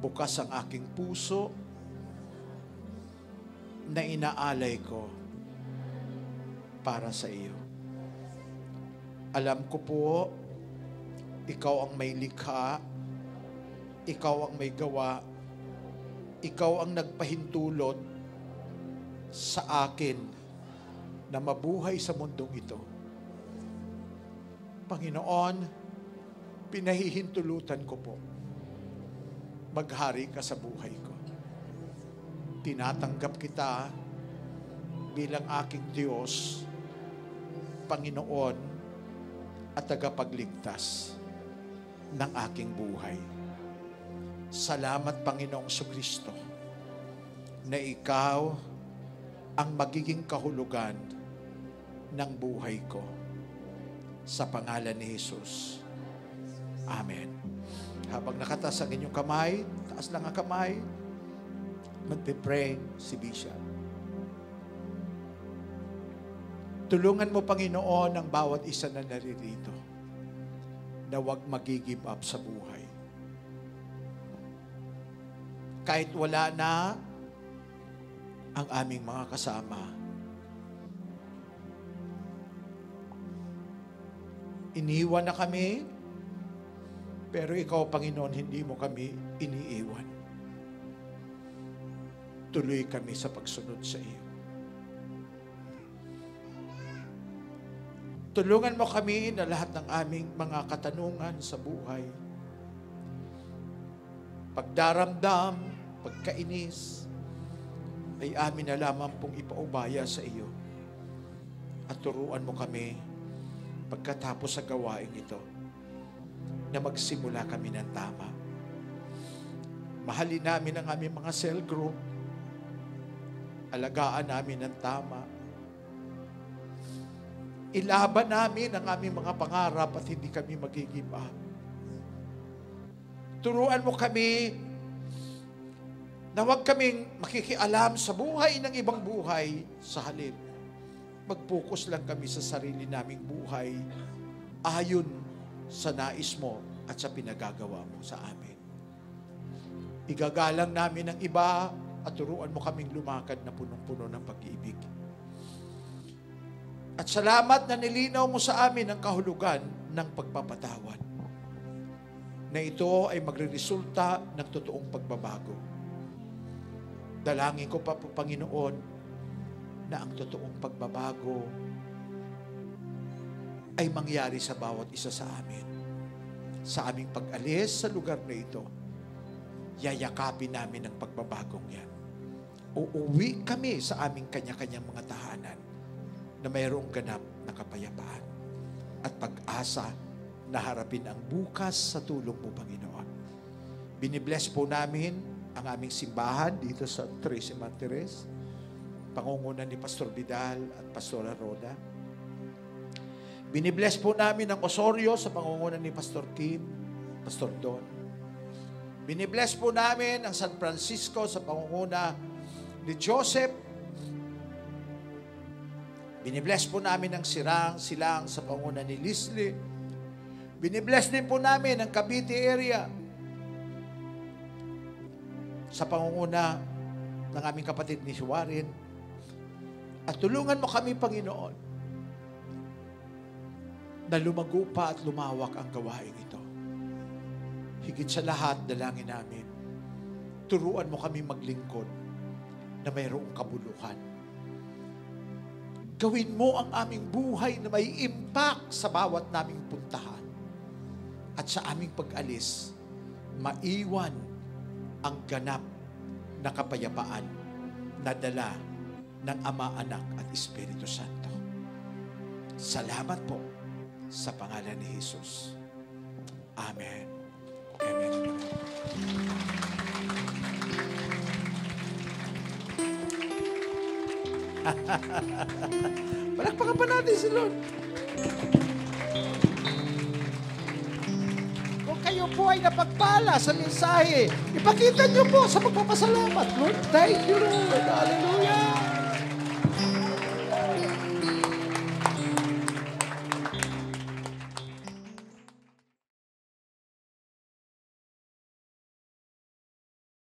Bukas ang aking puso na inaalay ko para sa iyo. Alam ko po, ikaw ang may likha, ikaw ang may gawa, ikaw ang nagpahintulot sa akin na mabuhay sa mundong ito. Panginoon, pinahihintulutan ko po. Maghari ka sa buhay ko. Tinatanggap kita bilang aking Diyos, Panginoon, at tagapagligtas ng aking buhay. Salamat, Panginoong Kristo, na ikaw ang magiging kahulugan ng buhay ko. Sa pangalan ni Jesus. Amen. Habang nakataas ang inyong kamay, taas lang ang kamay, magpe-pray si Bishop. Tulungan mo, Panginoon, ang bawat isa na naririto na huwag mag-give up sa buhay. Kahit wala na ang aming mga kasama, iniwan na kami, pero ikaw, Panginoon, hindi mo kami iniiwan. Tuloy kami sa pagsunod sa iyo. Tulungan mo kami na lahat ng aming mga katanungan sa buhay, pagdaramdam, pagkainis, ay amin na lamang pong ipaubaya sa iyo. At turuan mo kami pagkatapos sa gawain ito, na magsimula kami ng tama. Mahalin namin ang aming mga cell group, alagaan namin ng tama, ilaban namin ang aming mga pangarap at hindi kami mag-give up. Turuan mo kami na huwag kaming makikialam sa buhay ng ibang buhay, sa halip mag-focus lang kami sa sarili naming buhay ayon sa nais mo at sa pinagagawa mo sa amin. Igagalang namin ang iba at turuan mo kaming lumakad na punong-puno ng pag-ibig. At salamat na nilinaw mo sa amin ang kahulugan ng pagpapatawad, na ito ay magreresulta ng totoong pagbabago. Dalangin ko pa po, Panginoon, na ang totoong pagbabago ay mangyari sa bawat isa sa amin. Sa aming pag-alis sa lugar na ito, yayakapin namin ang pagbabagong yan. Uuwi kami sa aming kanya-kanyang mga tahanan na mayroong ganap na kapayapaan at pag-asa na harapin ang bukas sa tulong mo, Panginoon. Binibless po namin ang aming simbahan dito sa Tracy Martires, pangungunan ni Pastor Vidal at Pastora Roda. Binibless po namin ang Osorio sa pangungunan ni Pastor Kim, Pastor Don. Binibless po namin ang San Francisco sa pangunguna ni Joseph Binibless po namin ang silang sa panguna ni Leslie. Binibless din po namin ang Cavite area sa pangunguna ng aming kapatid ni Warren. At tulungan mo kami, Panginoon, na lumago pa at lumawak ang gawain ito. Higit sa lahat, dalangin namin, turuan mo kami maglingkod na mayroong kabuluhan. Gawin mo ang aming buhay na may impact sa bawat naming puntahan. At sa aming pag-alis, maiwan ang ganap na kapayapaan na dala ng Ama, Anak at Espiritu Santo. Salamat po sa pangalan ni Jesus. Amen. Amen. Palakpakan pa natin si Lord. Kung kayo po ay napagpala sa mensahe, ipakita niyo po sa pagpapasalamat. Lord, thank you, Lord. Hallelujah.